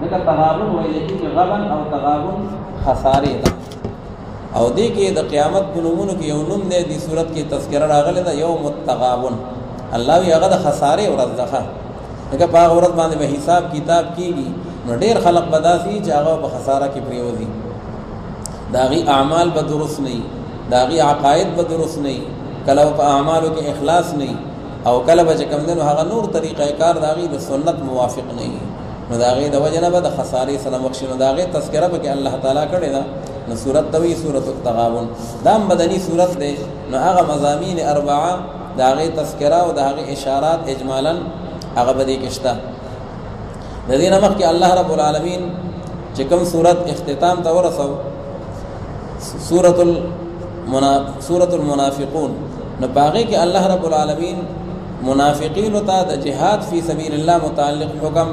ځکه تغابن ویل کېږي غبن او تغابن خسارې ده. او دې کې د قیامت په نومونو کې یو نوم دی، دې صورت کې تذکره راغلی ده، یوم التغابن. الله وی هغه د خسارې ورځ ده، ځکه په هغه ورځ باندې به حساب کتاب کېږي. نو ډېر خلق به داسې چې هغه په خساره کې پرېوځي، د هغې اعمال به درست نه وي، د هغې عقاید به درست نه وي، کله په اعمالو کې اخلاص نه وي، او کله به چې کوم دی نو هغه نور طریقه کار د هغې د سنت موافق نه وي. نو د هغې د وجې نه به د خسارې سره مخ شي. نو د هغې تذکره پکې الله تعالی کړې ده. نو صورت ته وایي صورت التغابن. دا هم بدني صورت دی. نو هغه مضامین اربعه د هغې تذکره او د هغې اشارات اجمالا هغه به دې کې شته. د دې نه مخکې الله رب العالمین چې کوم صورت اختتام ته ورسو، سورة المنافقون، نو په هغې کې الله رب العالمین منافقینو ته د جهاد فی سبیل الله متعلق حکم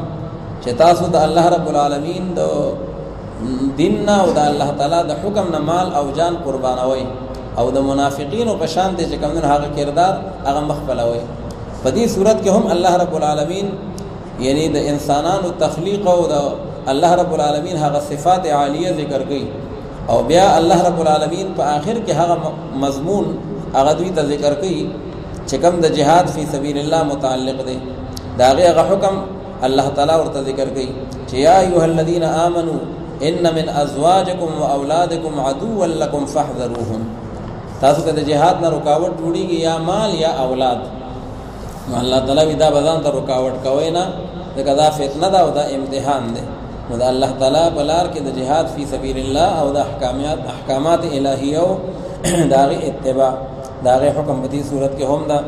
چې تاسو د الله رب العالمین د دین نه او د الله تعالی د حکم نه مال او جان قربانوي، او د منافقینو په شان دي چې کوم نه هغه کردار هغه مخفلوي. په دې صورت کې هم الله رب العالمین یعنی د انسانانو تخلیق او د الله رب العالمین هغه صفات عالیه ذکر کړي، او بیا الله رب العالمین په آخر کې هغه مضمون هغه دوی ته ذکر کړي چې کوم د جهاد فی سبیل الله متعلق دی. دا هغه حکم الله تعالی ورته ذکر کړي چې یا ایها الذین آمنوا ان من ازواجکم واولادکم عدوا لکم فاحذروهم. تاسو ته د جهاد نه رکاوټ جوړیږي یا مال یا اولاد، نو الله تعالی دا بدن ته رکاوټ کوي نه، ځکه دا فتنه ده او دا امتحان دی. نو د الله تعالی په لار کې د جهاد فی سبیل الله او د احکامات الهیه او د هغې اتباع د هغې حکم په دې صورت کې هم ده.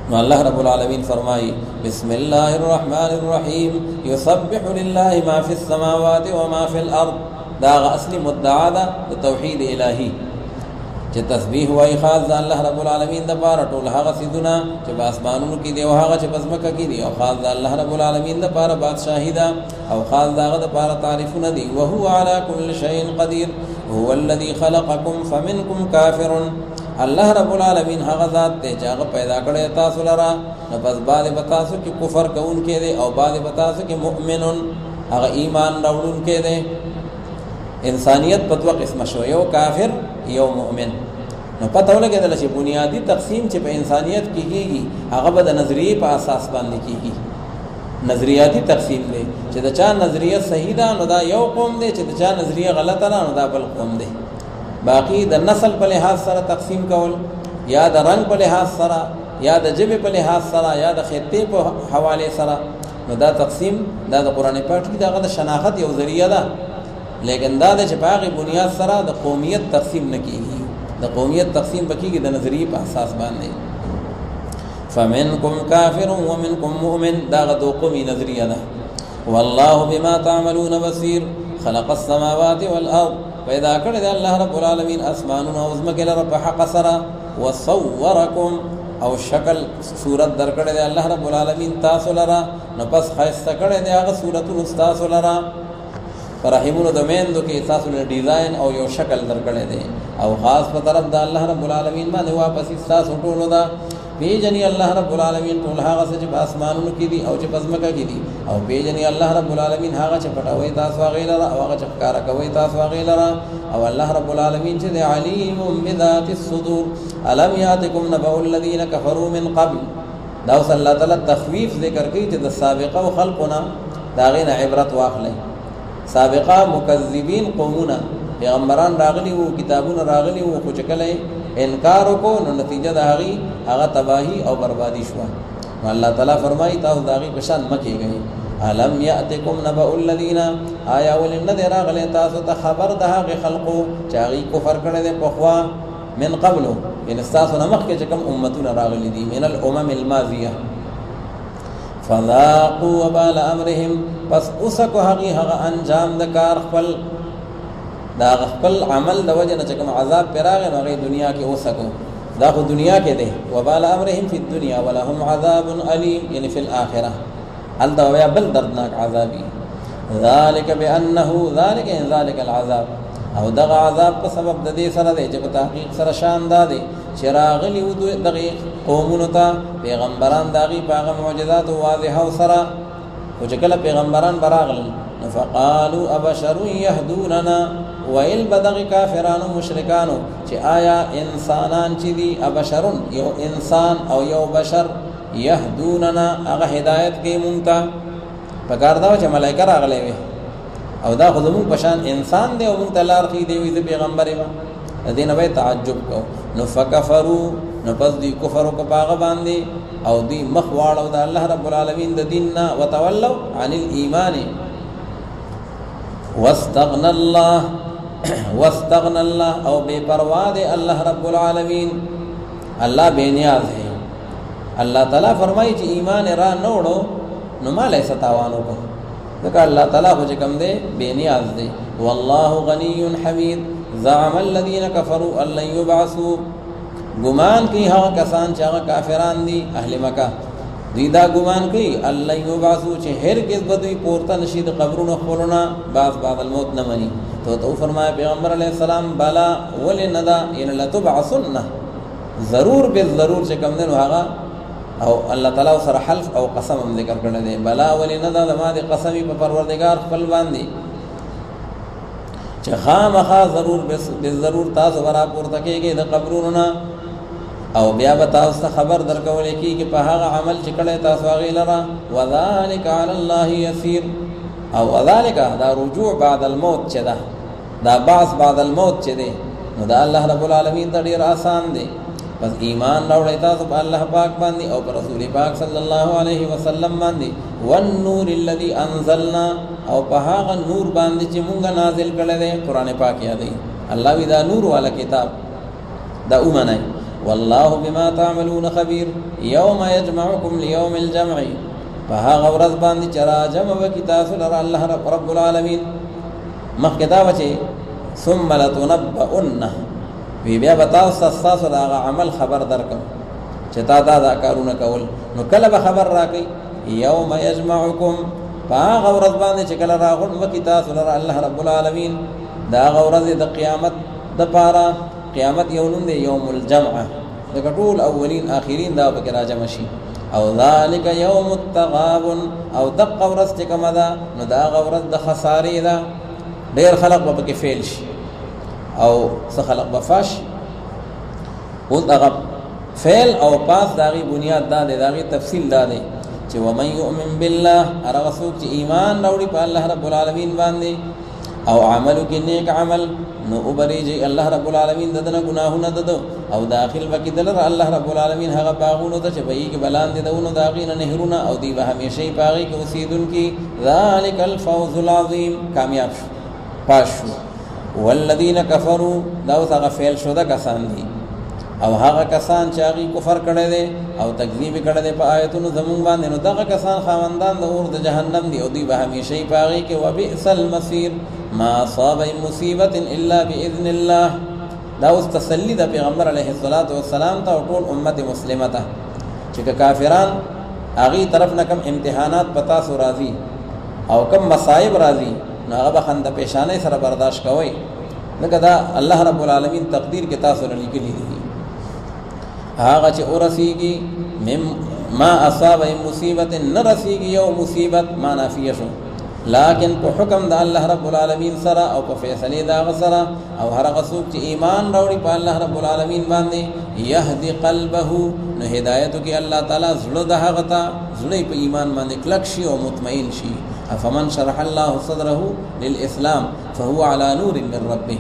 نو الله رب العالمین فرمایي بسم الله الرحمن الرحیم یسبح لله ما فی السماوات وما فی الارض. دا هغه اصلي مدعا ده د توحید الهی چې تسبیح وایي خاص د الله رب العالمین دپاره ټول هغه څیزونه چې په اسمانونو کې دي او هغه چې په ځمکه کې دي، او خاص د الله رب العالمین دپاره بادشاهي ده، او خاص د هغه دپاره تعریفونه دي. وهو علی کل شیء قدیر هو الذي خلقکم فمنکم کافر. الله رب العالمین هغه ذات دی چې هغه پیدا کړی تاسو لره، نو پس بعضې به تاسو کې کفر کوونکی دی او بعضې به تاسو کې مؤمنون هغه ایمان راوړونکی دی. انسانیت په دوه قسمه شو، یو کافر یو مؤمن. نو پته ولګېدله چې بنیادي تقسیم چې په انسانیت کې کېږي هغه به د نظریې په اساس باندې کېږي. نظریاتي تقسیم دی چې د چا نظریه صحیح ده نو دا یو قوم دی، چې د چا نظریه غلطه ده نو دا بل قوم دی. باقی د نسل په لحاظ سره تقسیم کول، یا د رنگ په لحاظ سره، یا د ژبې په لحاظ سره، یا د خطې په حوالې سره، نو دا تقسیم دا د قرآن پاک کې دغه د شناخت یو ذریعه ده. لیکن دا د چې په هغې بنیاد سره د قومیت تقسیم نه کېږي. د قومیت تقسیم به کېږي د نظریې په اساس باندې. فمنکم کافر ومنکم مؤمن، دا هغه دو قومي نظریه ده. والله بما تعملون بصیر خلق السماوات والارض. پیدا کړی دی الله رب العالمین اسمانونه او ځمکې لره په حق سره. وصورکم، او شکل صورت درکړی دی الله رب العالمین تاسو لره، نو پس ښایسته کړی دی هغه صورتونه ستاسو لره. په رحمونو د میندو کې تاسو له ډیزاین او یو شکل درکړی دی، او خاص په طرف د الله رب العالمین باندې واپس ستاسو ټولو ده. پیژني الله رب العالمین ټول هغه څه چې په اسمانونو کې دي او چې په ځمکه کې دي، او پیژني الله رب العالمین هغه چې پټوي تاسو هغې لره او هغه چې ښکاره کوئ تاسو هغې لره. او الله رب العالمین چې دی علیم بذات الصدور. الم یاتکم نبأ الذین کفروا من قبل. دا اوس الله تعالی تخویف ذکر کوي چې د سابقه و خلقونه د هغې نه عبرت واخلئ. سابقه مکذبین قومونه پیغمبران راغلي وو، کتابونه راغلي وو، خو چې کله انکار وکړو نو نتیجه د هغې هغه تباهي او بربادي شوه. نو الله تعالی فرمایي تاسو د هغې په شان مه کېږئ. الم یأتکم نبأ الذین، آیا ولې نه دی راغلی تاسو ته خبر د هغې خلقو چې هغوی کفر کړی دی پخوا، من قبلو یعنې ستاسو نه مخکې چې کوم امتونه راغلي دي، من الامم الماضیه. فذاقوا وبال امرهم، پس اوسکو هغې هغه انجام د کار خپل، دا خپل عمل د وجه نه چې کوم عذاب پرې راغی نو هغې دنیا کې اوسکو. دا خو دنیا کې دی. وبال امرهم فی الدنیا ولهم عذاب علیم، یعنی فی الاخره هلته بیا بل دردناک عذابي. ذلک بانه، ذلک العذاب، او دغه عذاب په سبب د دې سره دی چې په تحقیق سره شان دا دی چې راغلي وو دغې قومونو ته پیغمبران د هغې په هغه معجزاتو واضحو سره او چې کله پیغمبران براغل فقالوا ابشر يهدوننا ويل بدغ کافرانو مشرکانو چې آیا انسانان چې دي ابشرون یو انسان او یو بشر يهدوننا هغه هدایت کوي مونږ ته پکار دا چې ملائکه راغلي وي او دا خو زموږ پشان انسان دی او مونږ ته لار ښیي دی وي پیغمبر ما دې نه به تعجب کو نو فکفروا نو پس دی کفر کو پاغه باندې او دی مخ واړو د الله رب العالمین د دیننا وتولوا عن الايمان واستغنى الله او بے پروا دے اللہ رب العالمین اللہ بے نیاز ہے اللہ تعالیٰ فرمائی چې ایمان را نوڑو نو مالے ستاوانو کو دکا اللہ تعالیٰ کو چکم دے بے نیاز دے واللہ غنی حمید زعم الذین کفروا ان لن یبعثوا گمان کی ہاں کسان چاہا کافران دی اہل مکہ دیدا گمان کی اللہ یبعثو چې هرگز بدوی پورته نشید قبرونو خپلونا بعض الموت نه منی تو فرمایا پیغمبر علیہ السلام بلا ولندا ان لتبعثن ضرور به ضرور چې کوم دین هغه او الله تعالی سره حلف او قسم هم ذکر کړی دی بلا ولندا ما دي قسمی په پروردگار خپل باندې چې خامخا ضرور به ضرور تاسو ورا پورته کېږي د قبرونو او بیا به تاسو ته خبر درکول کېږي په هغه عمل چې کړی تاسو هغې لره وذلک علی الله یسیر او وذلک دا رجوع بعد الموت چې ده دا بعث بعد الموت چې دی نو دا الله رب العالمین ته ډېر آسان دی بس ایمان راوړئ تاسو په الله پاک باندې او په رسول پاک صلی الله علیه وسلم باندې والنور الذي انزلنا او په هغه نور باندې چې مونږ نازل کړی دی قرآن پاک یادوي الله وی دا نور والا کتاب دا ومنئ والله بما تعملون خبير يوم يجمعكم ليوم الجمع فها ورځ باندې چرا جمع وکي تاسو لره الله رب العالمین مخکدا وچی ثم لتنبؤن وی بیا تاسو دا عمل خبر درکم چې تا دا کارونه کول نو کله به خبر راکې يوم يجمعكم فها ورځ باندې چې کله راغون وکي تاسو لره الله رب العالمین دا ورځ د قیامت د پاره قیامت یوم دی یوم الجمع د ټول اولین اخرین دا به راجم شي او ذالک یوم التغابن او دق ورځ چې کومه ده نو دا ورځ د خسارې ده ډېر خلق به پکې فیل شي او څه خلق به فاش اوس هغه فیل او پاس داغي بنیاد دا دی داغي تفصیل دا دی چې ومن یؤمن بالله هغه څوک چې ایمان راوړي په الله رب العالمین باندې او عملو کې نیک عمل نو وبریږي الله رب العالمین ددنه گناهونه ددو او داخل وکي دلر الله رب العالمین هغه باغونو ته چې بهي کې بلان دي دونو داغینه نهرونه او دی به همیشه پاغي کې اوسیدون کې ذالک الفوز العظیم کامیاب شو پاش شو والذین کفروا دا هغه فعل شو دا کسان دي او هغه کسان چې هغه کفر کړي دي او تکذیب کړي دي په آیتونو زمون باندې نو دغه کسان خاوندان د اور د جهنم دي او دی به همیشه پاغي کې وبئس المصير ما اصاب مصیبت الا باذن الله دا اوس تسلی د پیغمبر علیه الصلاۃ والسلام ته ټول امت مسلمه ته چې کافران هغه طرف نه کم امتحانات پتا سو راضي او کم مصائب راضي هغه بخند پیشانه سره برداشت کوي لکه دا الله رب العالمین تقدیر کې تاسو لیکلي دي هغه چې اورسیږي ما اصاب مصیبت نرسیږي یو مصیبت ما نافیه شو لیکن په حکم د الله رب العالمین سره او په فیصله دا سره او هر غسوک چې ایمان راوړي په الله رب العالمین باندې يهدي قلبه نو هدایت کی الله تعالی زړه د هغه ته زړه په ایمان باندې کلک شي او مطمئن شي افمن شرح الله صدره للاسلام فهو على نور من ربه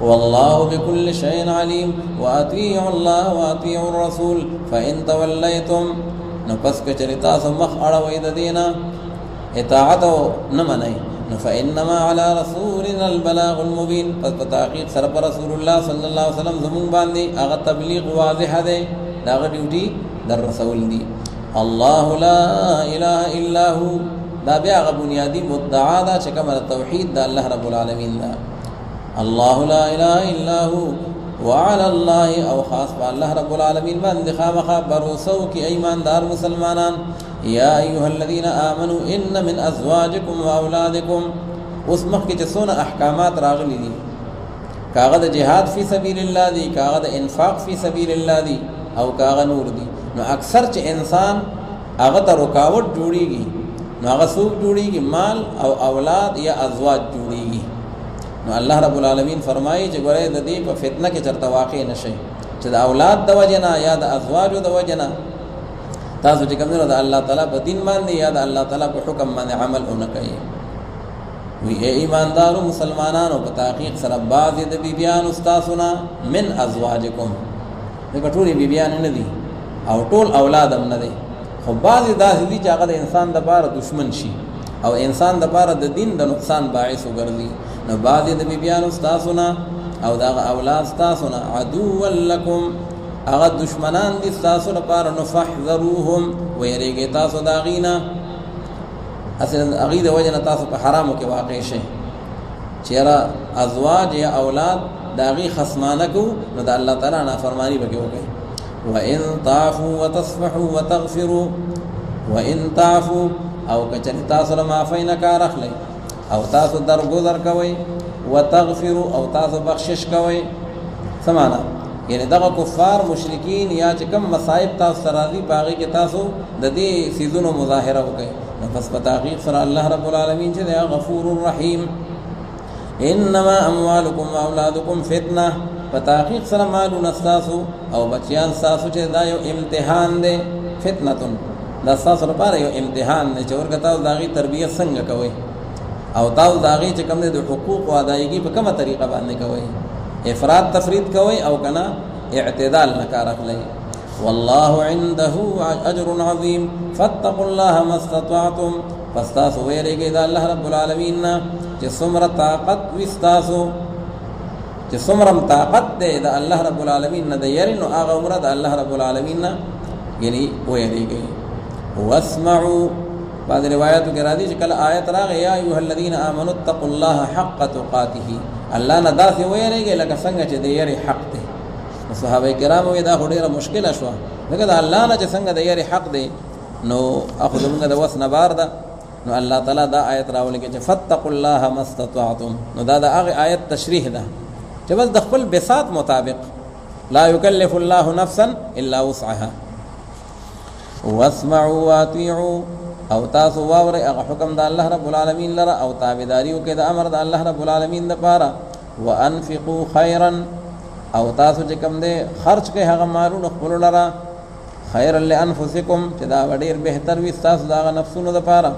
والله بكل شيء عليم واطيعوا الله واطيعوا الرسول فان توليتم نفس کچریتا سمخ اړوي د دینه اطاعت نمنای فانما على رسولنا البلاغ المبين فتحقیق سر پر رسول الله صلی الله علیه وسلم زمون باندې هغه تبلیغ واضح ده دا ډیوټي در رسول دی الله لا اله الا هو دا بیا غ بنیادی مدعا دا چې کوم توحید د الله رب العالمین دا الله لا اله الا هو وعلى الله او خاص الله رب العالمین باندې خامخا بروسو کی ایماندار مسلمانان یا ایها الذين امنوا ان من ازواجكم واولادكم اسمخ کی چسونه احکامات راغلي دي کاغه د جهاد فی سبیل الله دی کاغه د انفاق فی سبیل الله دی او کاغه نور دی نو اکثر چې انسان هغه ته رکاوټ جوړیږي نو هغه څوک جوړیږي مال او اولاد یا ازواج جوړیږي. نو الله رب العالمین فرمایي چې ګوره د دې په فتنه کې چرته واقع نشئ چې د اولاد د وجنه یا د ازواجو د وجنه تاسو چې کوم د الله تعالی په دین باندې یا د الله تعالی په حکم باندې عمل ونکړئ. وی ایماندارو مسلمانانو په تحقیق سره بعض د بیبیان استاسنا من ازواجکم دغه ټول بیبیان نه دي او ټول اولاد هم نه دي، خو بعض داسې دي چې هغه د انسان د بار دشمن شي او انسان د بار د دین د نقصان باعث وګرځي. نو بعض د بیبیان استاسنا او دغه اولاد استاسنا عدو لکم هغه دشمنان دي تاسو لپاره، نو فاحذروهم ويریږي تاسو داغینا اصل عقیده وجنه تاسو په حرامو کې واقع شئ. چیرې ازواج یا اولاد داغي خصمانه کو نو د الله تعالی نافرمانی به کوي. وان تعفوا وتصفحوا وتغفروا وان تعفوا او کچری تاسو له معافی نه کار اخلي او تاسو درگذر کوي وتغفروا او تاسو بخشش کوي سمانا یعنی دغه کفار مشرکین یا چې کوم مصائب تاسو سره دي باغی کې تاسو د دې سيزونو مظاهره وکړي. پس په تحقیق سره الله رب العالمین چې دی غفور الرحیم. انما اموالکم واولادکم فتنه، په تحقیق سره مالونه تاسو او بچیان تاسو چې دا یو امتحان دی، فتنه دا تاسو لپاره یو امتحان دی چې ورته تاسو داغي تربیت څنګه کوئ او تاسو داغي چې کوم د حقوق او ادایګي په کومه طریقه باندې کوئ، افراط تفرید کوئ او کنا اعتدال نه کار اخلئ. والله عنده اجر عظیم فاتقوا الله ما استطعتم، فاستاسو ویریږئ د الله رب العالمین نه چې څومره طاقت وستاسو، چې څومره طاقت دی د الله رب العالمین نه د یری نو هغه عمره د الله رب العالمین نه یعنی ویریږئ. واسمعوا بعض روایتو کې راځي چې کله آیت راغی یا ایها الذین آمنوا اتقوا الله حق تقاته، الله نه داسې ویریږئ لکه څنګه چې د یری حق دی. صحابه کرام وی دا ډیره مشکله شو، لکه دا الله نه چې څنګه د یری حق دی نو اخذ موږ د وس نه بار ده. نو الله تعالی دا آیت راولې چې فتقوا الله ما استطعتم، نو دا د هغه آیت تشریح ده چې بس د خپل بساط مطابق لا یکلف الله نفسا الا وسعها. واسمعوا واطيعوا او تاسو واورئ هغه حکم د الله رب العالمین لره او تابعداریو کې د امر د الله رب العالمین لپاره. وانفقوا خيرا او تاسو چې کوم دې خرج کوي هغه مالونه خپل لره، خیر لانفسکم چې دا ډیر بهتر وي تاسو دا نفسونو لپاره.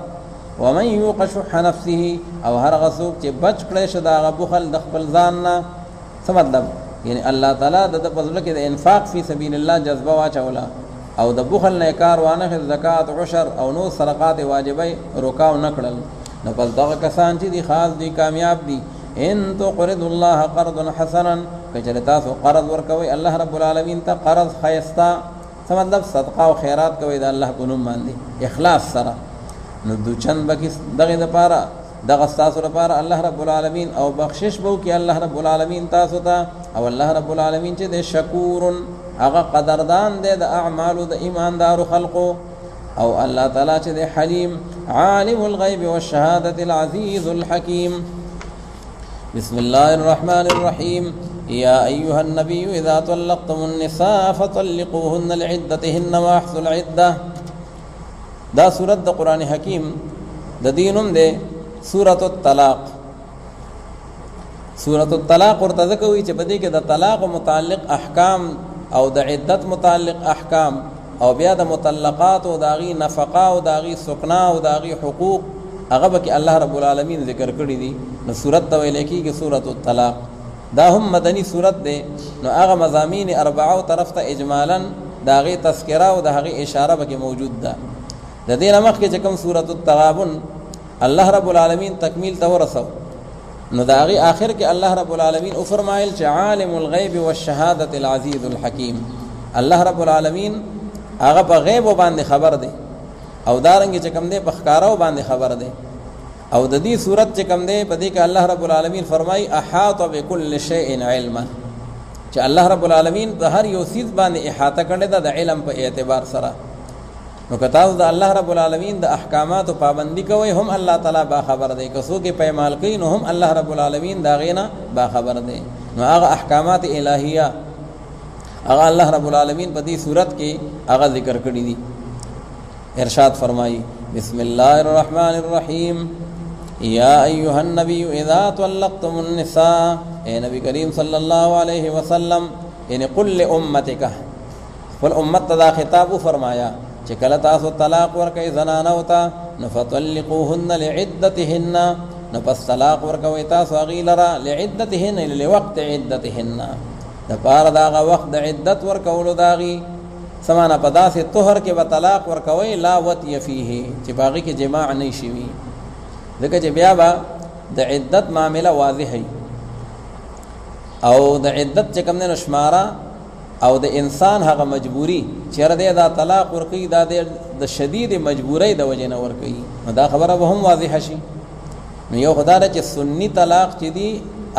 ومن یوق شح نفسه او هر غسوک چې بچ کړي شو دا بخل د خپل ځان نه. څه مطلب؟ یعنی الله تعالی د فضل کې د انفاق فی سبیل الله جذبه واچولا او د بخل نه کار وانه زکات عشر او نو صدقات واجبای رکاو نکړل. نو بل دغه کسان چې دي خاص دي کامیاب دي. ان تقرضوا الله قرضا حسنا، کچره تاسو قرض ورکوي الله رب العالمین ته قرض خیستا، څه مطلب صدقه او خیرات کوي د الله په نوم باندې اخلاص سره، نو دوچن بکی دغه لپاره دغه تاسو لپاره الله رب العالمین او بخشش بو کې الله رب العالمین تاسو ته. او الله رب العالمین چې د شکور هغه قدردان دی د اعمالو د ایماندارو خلقو. او الله تعالی چې د حلیم عالم الغیب والشهادة العزیز الحکیم. بسم الله الرحمن الرحیم. یا ایها النبی اذا طلقتم النساء فطلقوهن لعدتهن واحصوا العده. دا سورۃ د قران حکیم د دینوم ده سورۃ الطلاق. سورۃ الطلاق ورته ځکوي چې بده کې د طلاق متعلق احکام او د عدت متعلق احکام او بیا د مطلقات او داغي نفقه او داغي سکنا او داغي حقوق هغه به کې الله رب العالمین ذکر کړی دي. نو سورۃ ته ویل کېږي سورۃ الطلاق. دا هم مدنی سورۃ ده. نو هغه مضامین اربعه طرف ته اجمالا داغي تذکرہ او داغي اشاره به کې موجود ده. د دې نمخ کې چې کوم سورۃ التغابن الله رب العالمین تکمیل ته ورسو، نو دا غي آخر کې الله رب العالمین او فرمایل چې عالم الغیب والشهادة العزیز الحکیم. الله رب العالمین هغه په غیب باندې خبر دی او دارنګ چې کوم دی په ښکارو باندې خبر دی. او د دې صورت چې کوم دی په دې کې الله رب العالمین فرمای احاط بكل شیء علما، چې الله رب العالمین په هر یو چیز باندې احاطه کړی دا د علم په اعتبار سره. نو کتاو د الله رب العالمین د احکامات او پابندی کوي هم الله تعالی با خبر دی، کسو کې پیمال کوي نو هم الله رب العالمین دا غینا با خبر دی. نو هغه احکامات الہیه هغه الله رب العالمین په دې صورت کې هغه ذکر کړی دي. ارشاد فرمایي بسم الله الرحمن الرحیم یا ایها النبی اذا طلقتم النساء، اے نبی کریم صلی اللہ علیہ وسلم یعنی قل لامتک، فل امت دا خطاب فرمایا چې کله تاسو طلاق ورکئ زنانو ته نو فطلقوهن لعدتهن، نو پس طلاق ورکوئ تاسو هغې لره لعدتهن لوقت عدتهن، د پاره د هغه وخت د عدت ورکولو د هغې څه معنا په داسې طهر کې به طلاق ورکوئ لا وطی فیه چې په هغې کې جماع نه شي وي، ځکه چې بیا به د عدت معامله واضحه او د عدت چې کوم دی نو شماره او د انسان هغه مجبوری چې دی دا طلاق ورکوي دا د شدید مجبورۍ د وجې نه ورکوي، نو دا خبره به هم واضحه شي. نو یو خدا ده چې سنی طلاق چې دی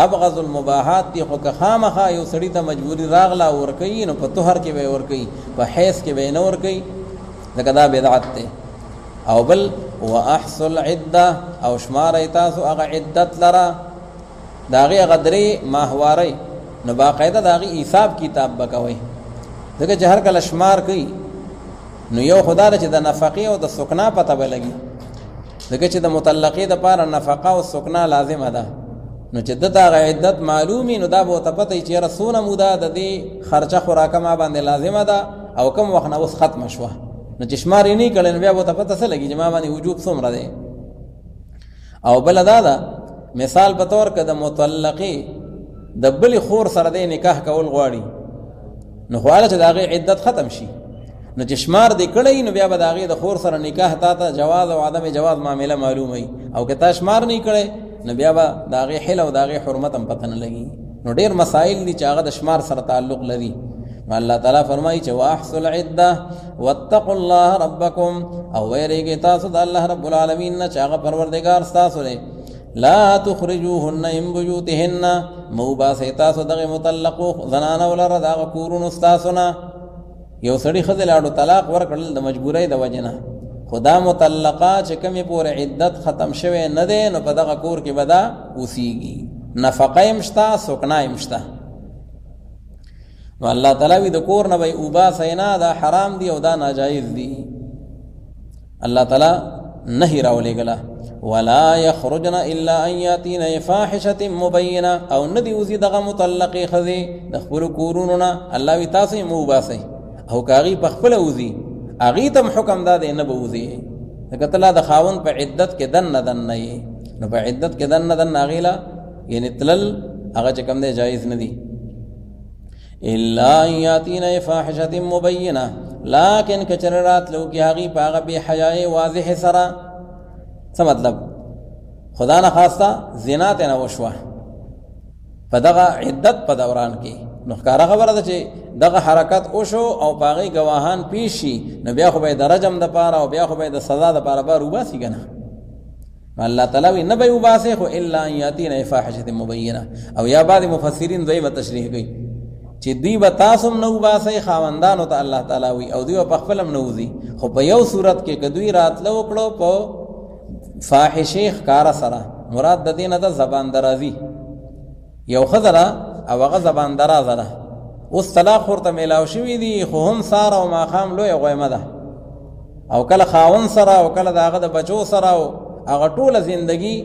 ابغض المباحات دی، خو که خامخا یو سړي ته مجبوري راغله ورکوي نو په طهر کې به ورکوي، په حیض کې به نه ورکوي، ځکه دا بدعت دی. او بل واحصوا العده، او شمارئ تاسو هغه عدت لره د هغې هغه درې ماهوارۍ، نو باقاعده د هغې حساب کتاب به کوئ، ځکه چې هر کله شمار کوي نو یو خدا ده چې د نفقې او د سکنا پته به لګي، ځکه چې د مطلقې دپاره نفقه او سکنا لازمه ده، نو چې دته هغه عدت معلومي نو دا به ورته پته وي چې یاره څونه موده د دې خرچه خوراکه ما باندې لازمه ده او کم وخت نه اوس ختمه شوه، نو چې شمار یې نه کړی نو بیا به ورته پته څه لګي چې ما باندې وجوب څومره دی. او بله دا ده مثال په طور که د مطلقې د بلې خور سره دی نکاح کول غواړي نو خو هله چې د هغې عدت ختم شي نو چې شمار دې کړی نو بیا به د هغې د خور سره نکاح تا ته جواز او عدم جواز معامله معلوموي، او که تا شمار نه کړی نو بیا به د هغې حل او د هغې حرمت هم پته نه لګي. نو ډېر مسایل دي چې هغه د شمار سره تعلق لري. الله تعالی فرمایي چې واحصوا العده واتقوا الله ربکم، او ویریږئ تاسو د الله رب العالمین نه چې هغه پروردګار ستاسو دی. لا تخرجوهن من بیوتهن، مو باسئ تاسو دغې مطلقو زنانو لره د هغه کورونو ستاسو نه. یو سړي ښځې لاړو طلاق ورکړل د مجبورۍ د وجې نه، خو دا مطلقه چې کمې پورې عدت ختم شوی نه دی نو په دغه کور کې به دا اوسیږي، نفقه یې هم شته سکنا یې هم شته. نو الله تعالی وی د کور نه به یې اوباسئ نه، دا حرام دی او دا ناجایز دی. الله تعالی نهي راولېږله ولا يخرجن الا ان ياتين فاحشه مبينه، او ندی اوزي دغه مطلقې ښځې د خپلو کورونو نه، الله وی تاسو یې مه اوباسئ، او که هغې په خپله وځي هغې ته هم حکم دا دی نه به وځي، ځکه ته لا د خاوند په عدت کې دننه دننه یې، نو په عدت کې دننه دننه هغې له یعنې تلل هغه چې کوم دی جایز نه دي. الا ان یاتین فاحشه مبینه، لیکن که چېرې راتلو کې هغې په هغه بې حیایۍ واضحې سره، څه مطلب خدا نه خواسته زنا ترې نه وشوه په دغه عدت په دوران کې، نو ښکاره خبره ده چې دغه حرکت وشو او په هغې ګواهان پیش شي نو بیا خو به یې د رجم دپاره او بیا خو به یې د سزا دپاره بار وباسي که نه. الله تعالی وی نه به یې وباسئ، خو الا ان یاتین فاحشه مبینه. او یا بعضې مفسرین دویمه تشریح کوي چې دوی به تاسو هم نه وباسئ خاوندانو ته الله تعالی وی، او دوی به په خپله هم نه وځي، خو په یو صورت کې که دوی راتله وکړو په فاحشې ښکاره سره، مراد د دې نه ده زبان درازي، یو ښځه ده او هغه زبان درازه ده، اوس طلاق ورته میلاو شوي دي خو هم سهار او ماښام لویه غویمه ده، او کله خاوند سره او کله د هغه د بچو سره او هغه ټوله زندګي،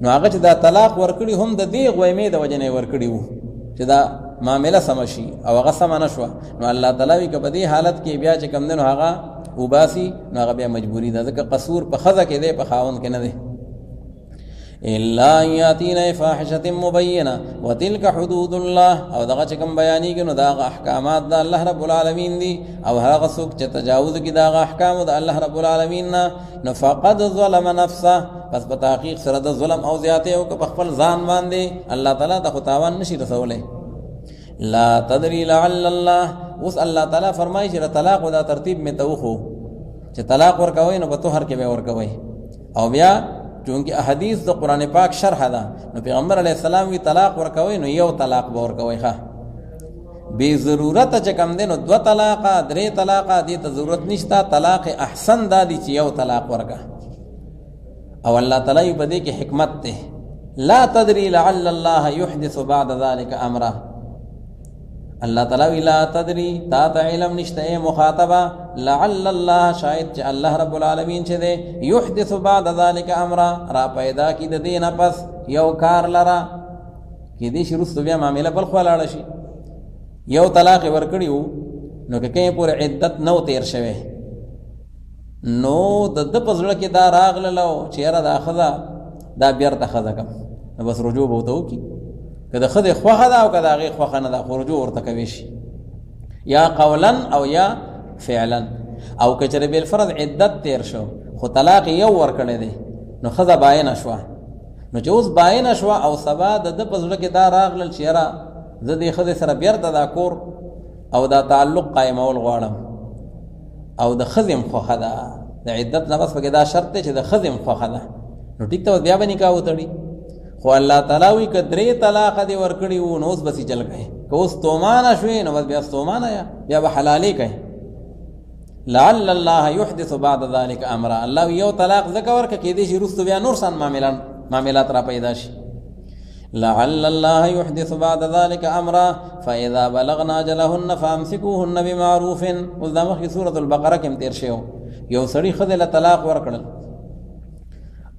نو هغه چې دا طلاق ورکړي هم د دې غویمې د وجې نه یې ورکړي وو چې دا معامله سمه شي او هغه سمه نه شوه، نو الله تعالی وي که په دې حالت کې بیا چې کوم دی نو هغه وباسي نو هغه بیا مجبوري ده، ځکه قصور په ښځه کې دی په خاوند کې نه دی. الا ان یاتین فاحشه مبینه وتلک حدود الله، او دغه چې کوم بیانېږي نو د هغه احکامات د الله رب العالمین دي، او هغه څوک چې تجاوز کړي د هغه احکامو د الله رب العالمین نه نو فقد ظلم نفسه، پس په تحقیق سره د ظلم او زیاتۍ وکړه په خپل ځان باندې، الله تعالی ته خو تاوان نشي رسولی. لا تدري لعل الله، اوس الله تعالی فرمایي چې طلاق و دا ترتیب مې ته وښو چې طلاق ورکوئ نو په طهر کې به ورکوئ، او بیا چونکه احادیث د قرآن پاک شرح ده نو پیغمبر علیه السلام وی طلاق ورکوئ نو یو طلاق به ورکوئ، ښه بې ضرورته چې کوم دی نو دوه طلاقه درې طلاقه دې ته ضرورت نشته، طلاق احسن دا دی چې یو طلاق ورکه. او الله تعالی په دې کې حکمت ده، لا تدري لعل الله يحدث بعد ذلك امره، الله تعالی لا تدري تا ته علم نشته مخاطبه لعل الله شاید چې الله رب العالمین چې دی یحدث بعد ذلك امرا را پیدا کی د دینه پس یو کار لرا کې دې شروع بیا معاملې بل خو لاړ شي یو طلاق ورکړیو نو کې پورې عدت نو تیر شوه نو د پزړه کې دا راغللو چې را دا خدا دا بیرته خدا کم بس رجوع به وته کی کله خدای خوخه دا او کله غي خوخه نه دا رجوع ورته کوي شي یا قولا او یا فعلا او کچره بل فرض عدت تیر شو خو طلاق یو ور کړی دی نو خدا باین شو نو چې اوس باین شو او سبا د پزړه کې دا راغلل چې را زدي خدای سره بیرته دا کور او دا تعلق قائمول غواړم او د خزم خوخه دا د عدت نه بس پکې دا شرط چې د خزم خوخه دا نو ټیک ته بیا باندې کا وتړي خو الله تعالی وی کدرې طلاق دی ورکړي و نو اوس بسې چل گئے که اوس تومانه شوې نو بس بیا تومانه یا به حلالې کوي لعل الله يحدث بعد ذلك امر الله یو طلاق ذکر کې دې شي رستو بیا نور سان معاملات را پیدا شي لعل الله يحدث بعد ذلك امرا فاذا بلغنا اجلهن فامسكوهن بمعروف وذا في سوره البقره کې تیر شو یو سړي خدای طلاق ورکړل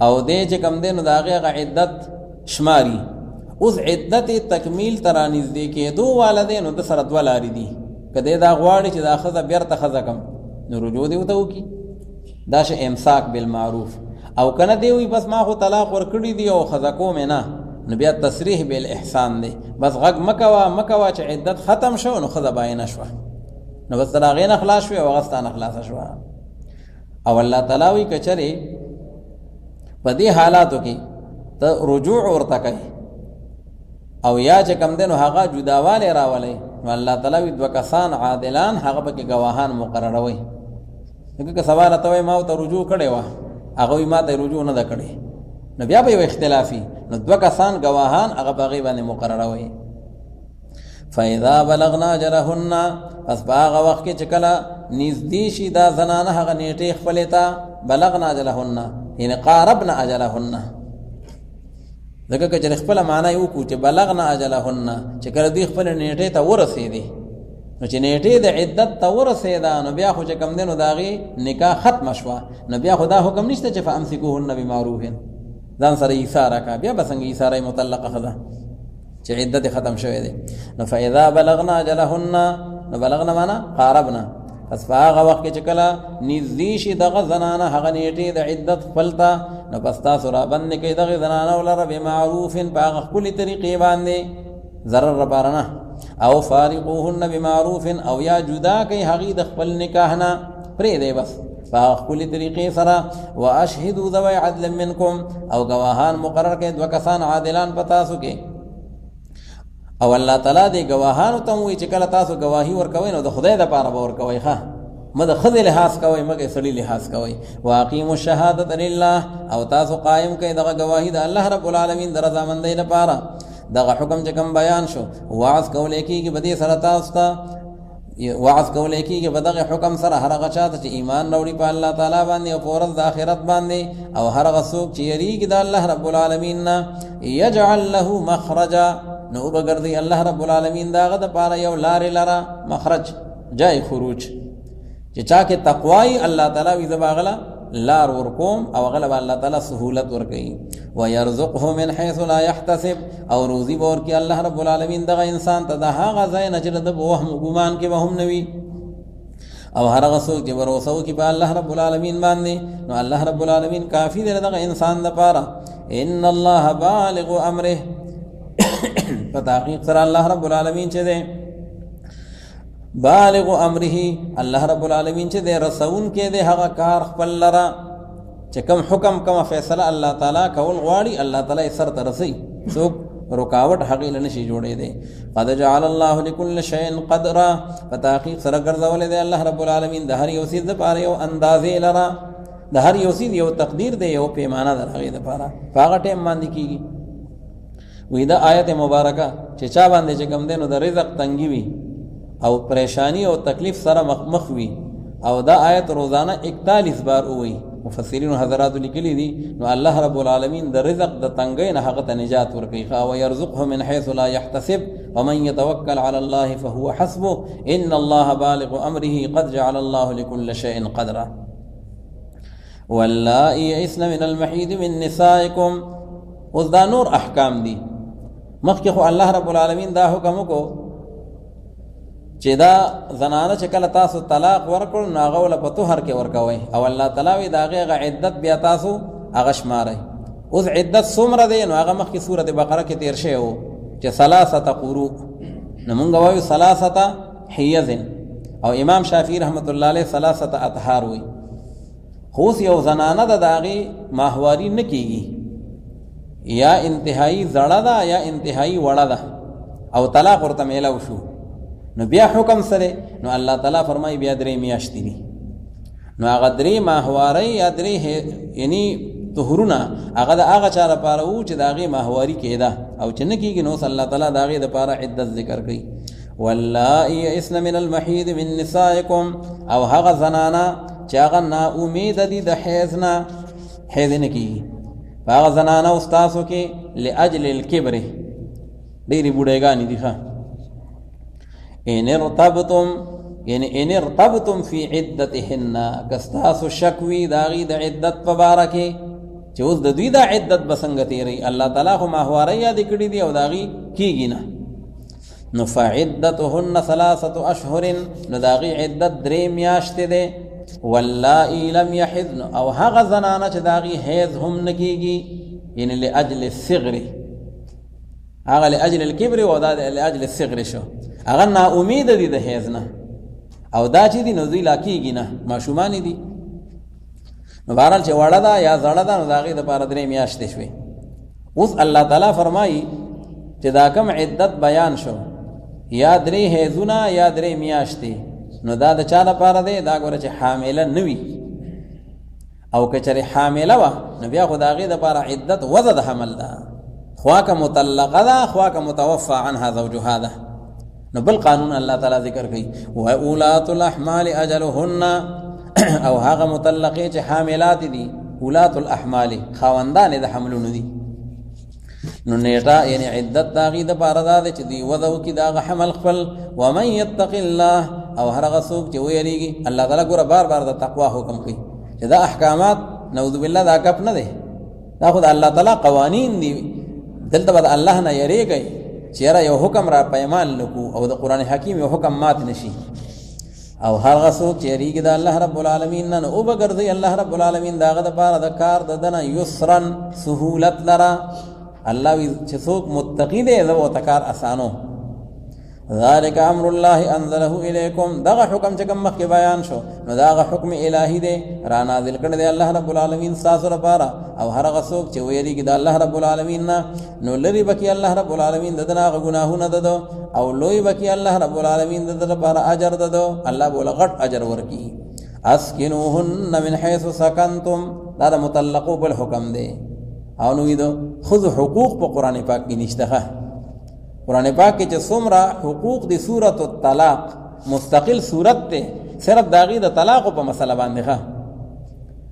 او دې چې کم دې نو داغه عدت شماري اوس عدت تکمیل ترانیز دي کې دو والدین د سره دوه لاري دي کله دا غواړي چې دا خزه بیرته خزه کم نو رجوع دی وته وکي دا ش امساک بالمعروف او کنه دی وي بس ما خو طلاق ورکړی دی او خزه کوم نه نو بیا تصریح بالاحسان دی بس غږ مکوا چې عدت ختم شو نو خزه باینه شو نو بس دا غین اخلاص شو او غستان اخلاص شو او الله تعالی وی کچره په دې حالاتو کې ته رجوع ورته کوي او یا چې کم دنو هغه جداواله راولي الله تعالی دوه کسان عادلان هغه به گواهان مقرروي دغه سوال ته ما ته رجوع کړي وا هغه ما ته رجوع نه کړي نو بیا به اختلافي نو دوه کسان گواهان هغه باغی باندې مقرروي فاذا بلغنا اجلهن پس باغ وخت کې چکلا نږدې شي دا زنانه هغه نیټه خپلتا بلغنا اجلهن یعنی قاربنا اجلهن دغه چې خپل معنی یو کو چې بلغنا اجلهن چې کله دې خپل نیټه ته ورسېدي نو چې نیټه د عدت ته ورسېدا نو بیا خو چې کم دینو داغي نکاح ختم شو نو بیا خدا حکم نشته چې فامسكوهن بمعروف ځان سره ایثار کا بیا بسنګ ایثار مطلقه خدا چې عدت ختم شوه دي نو فاذا بلغنا اجلهن نو بلغنا معنا قاربنا پس هغه وخت کې چې کله نږدې شي دغه زنانه هغه نیټه د عدت خپلتا نو پس تاسو را باندې کې دغه زنانه ولر بمعروف په هغه کلی طریقې باندې ضرر ربارنه او فارقوهن بمعروف او یا جدا کوي هغه د خپل نکاح نه پرې دی بس په هغه کلی طریقې سره واشهدوا ذوي عدل منکم او گواهان مقرر کړي دوه کسان عادلان پتا سو کې او الله تعالی دې گواهانو ته وی چې کله تاسو گواهی ورکوي نو د خدای د پاره به ورکوي ښه مده خدای لحاظ کوي مګه سړي لحاظ کوي واقیموا الشهاده لله او تاسو قائم کړئ دغه گواهی د الله رب العالمین درځه مندې لپاره دغه حکم چې کوم بیان شو واعظ کولې کیږي بدی سره تاسو ته واعظ کولې کیږي بدغه حکم سره هر هغه چاته چې ایمان وروړي په الله تعالی باندې او پرز د آخرت باندې او هر هغه څوک چې یریږي د الله رب العالمین نه یجعل له مخرجا نو بغردی الله رب العالمین داغه د پاره یو لار لرا مخرج جای خروج چې چا کې تقوای الله تعالی وی زباغلا لار ورکوم او غلب الله تعالی سهولت ورکي ويرزقه من حيث لا يحتسب او روزي ورکي الله رب العالمین دغه انسان ته دغه غزای نجر د وهم ګمان کې وهم نوي او هر هغه څوک چې ورسو کې په الله رب العالمین باندې نو الله رب العالمین کافی دی دغه انسان لپاره ان الله بالغ امره په تحقیق سره الله رب العالمین چې دی بالغ امره الله رب العالمین چې دی رسون کې دی هغه کار خپل لرا چې کوم حکم کوم فیصله الله تعالی کول غواړي الله تعالی سر ته رسي څوک رکاوټ حقیقت نشي جوړې دی قد جعل الله لكل شيء قدرا په تحقیق سره ګرځولې دی الله رب العالمین د هر یو څه لپاره یو اندازې لرا د هر یو څه یو تقدیر دی یو پیمانه درغې لپاره هغه ټیم باندې کیږي وې دا آیت مبارکه چې چا باندې چې کوم دینو د رزق تنګي وي او پریشانی او تکلیف سره مخ وي او دا آیت روزانه 41 بار وي مفسرین حضرات لیکلی دي نو الله رب العالمین د رزق د تنګۍ نه هغه ته نجات ورکوي او يرزقه من حيث لا يحتسب ومن يتوكل على الله فهو حسبه ان الله بالغ امره قد جعل الله لكل شيء قدرا واللائي يئسن من المحيض من نسائكم. اوس دا نور احکام دي. مخکې خو الله رب العالمین دا حکم وکړو چې دا زنانه چې کله تاسو طلاق ورکړو نو هغه ول په طهر کې ورکوي او الله تعالی وی دا هغه عدت بیا تاسو هغه شمارئ. اوس عدت څومره دی نو هغه مخکې سورۃ بقره کې تیر شوی و چې ثلاثه قروء نو مونږ وایو ثلاثه حیض او امام شافعی رحمت الله علیه ثلاثه اطهار وی. خو یو زنانه د داغي ماهواری نه کیږي یا انتهایی زړه ده یا انتهایی وړه ده او طلاق ورته میلاو شو نو بیا حکم سره نو الله تعالی فرمایي بیا درې میاشتې دي نو هغه درې ماهواری یا درې یعنی طهرونه هغه د هغه چا لپاره وو چې د هغې ماهواري کېده او چې نه کېږي نو الله تعالی د هغې دپاره عدت ذکر کوي. واللائي یئسن من المحیض من نسائکم او هغه زنانه چې هغه ناامیده دي د حیض نه حیض نه کېږي په هغه زنانه ستاسو کې لاجل الکبر ډېرې بوډۍ دي ښه ان ارتبتم یعنی ان ارتبتم فی عدتهن که ستاسو شک وي د هغې د عدت په باره کې چې اوس د دوی دا عدت به څنګه تېروي الله تعالی خو ماهواری یادې کړي دي او د هغې کېږي نه نو فعدتهن 3 اشهر نو د هغې عدت 3 میاشتې دی. واللائي لم يحضن او هغه زنانه چې د هغې حیض هم نه کېږي یعنی لاجل الصغر هغه لاجل الکبر او دا لاجل الصغر شو هغه ناامیده دي د حیض نه او دا چې دي نو دوی لا کېږي نه ماشومانې دي نو بهرحال چې وړه ده یا زړه ده نو د هغې دپاره 3 میاشتې شوې. اوس الله تعالی فرمایي چې دا کم عدت بیان شو یا 3 حیضونه یا 3 میاشتې نو دا د چا لپاره دی دا ګوره چې حامله نه وي او که چېرې حامله وه نو بیا خو د هغې دپاره عدت وضع د حمل ده خوا که مطلقه ده خوا که متوفى عنها زوجها ده نو بل قانون الله تعالی ذکر کوي واولات الاحمال اجلهن او هغه مطلقې چې حاملات دي اولات الاحمال خاوندان د حملونو دي نو نیټه یعنی عدت د هغې دپاره دا دی چې دوی وضع وکړي د هغه حمل خپل. ومن یتق الله او هر هغه څوک چې ویریږي الله تعالی ګوره بار بار د تقوا حکم کوي چې دا احکامات نعوذ بالله دا کپ نه دی دا خو د الله تعالی قوانین دي دلته به د الله نه یریږئ چې یاره یو حکم را پیمان لکو او د قرآن حکیم یو حکم مات نشي او هر هغه څوک چې یریږي د الله رب العالمین نه نو وبګرځئ الله رب العالمین د هغه دپاره د کار د ده نه یسرا سهولت لره الله وی چې څوک متقی دی زه ورته کار اسانو. ذلك امر الله انزله الیکم دغه حکم چې کوم مخکې بیان شو نو دغه حکم الهی دی را نازل کړی دی الله رب العالمین ستاسو لپاره او هر هغه څوک چې ویریږي د الله رب العالمین نه نو لرې به کړي الله رب العالمین د ده نه هغه ګناهونه د ده او لوی به کړي الله رب العالمین د ده لپاره اجر د ده الله به له غټ اجر ورکړي. اسکنوهن من حیث سکنتم دا د مطلقو بل حکم دی او نو ویدو خذ حقوق په قرآن پاک کې نشته قرآن پاک کې چې څومره حقوق دی سورۃ الطلاق مستقل سورت دی صرف د هغې د طلاقو په مسله باندې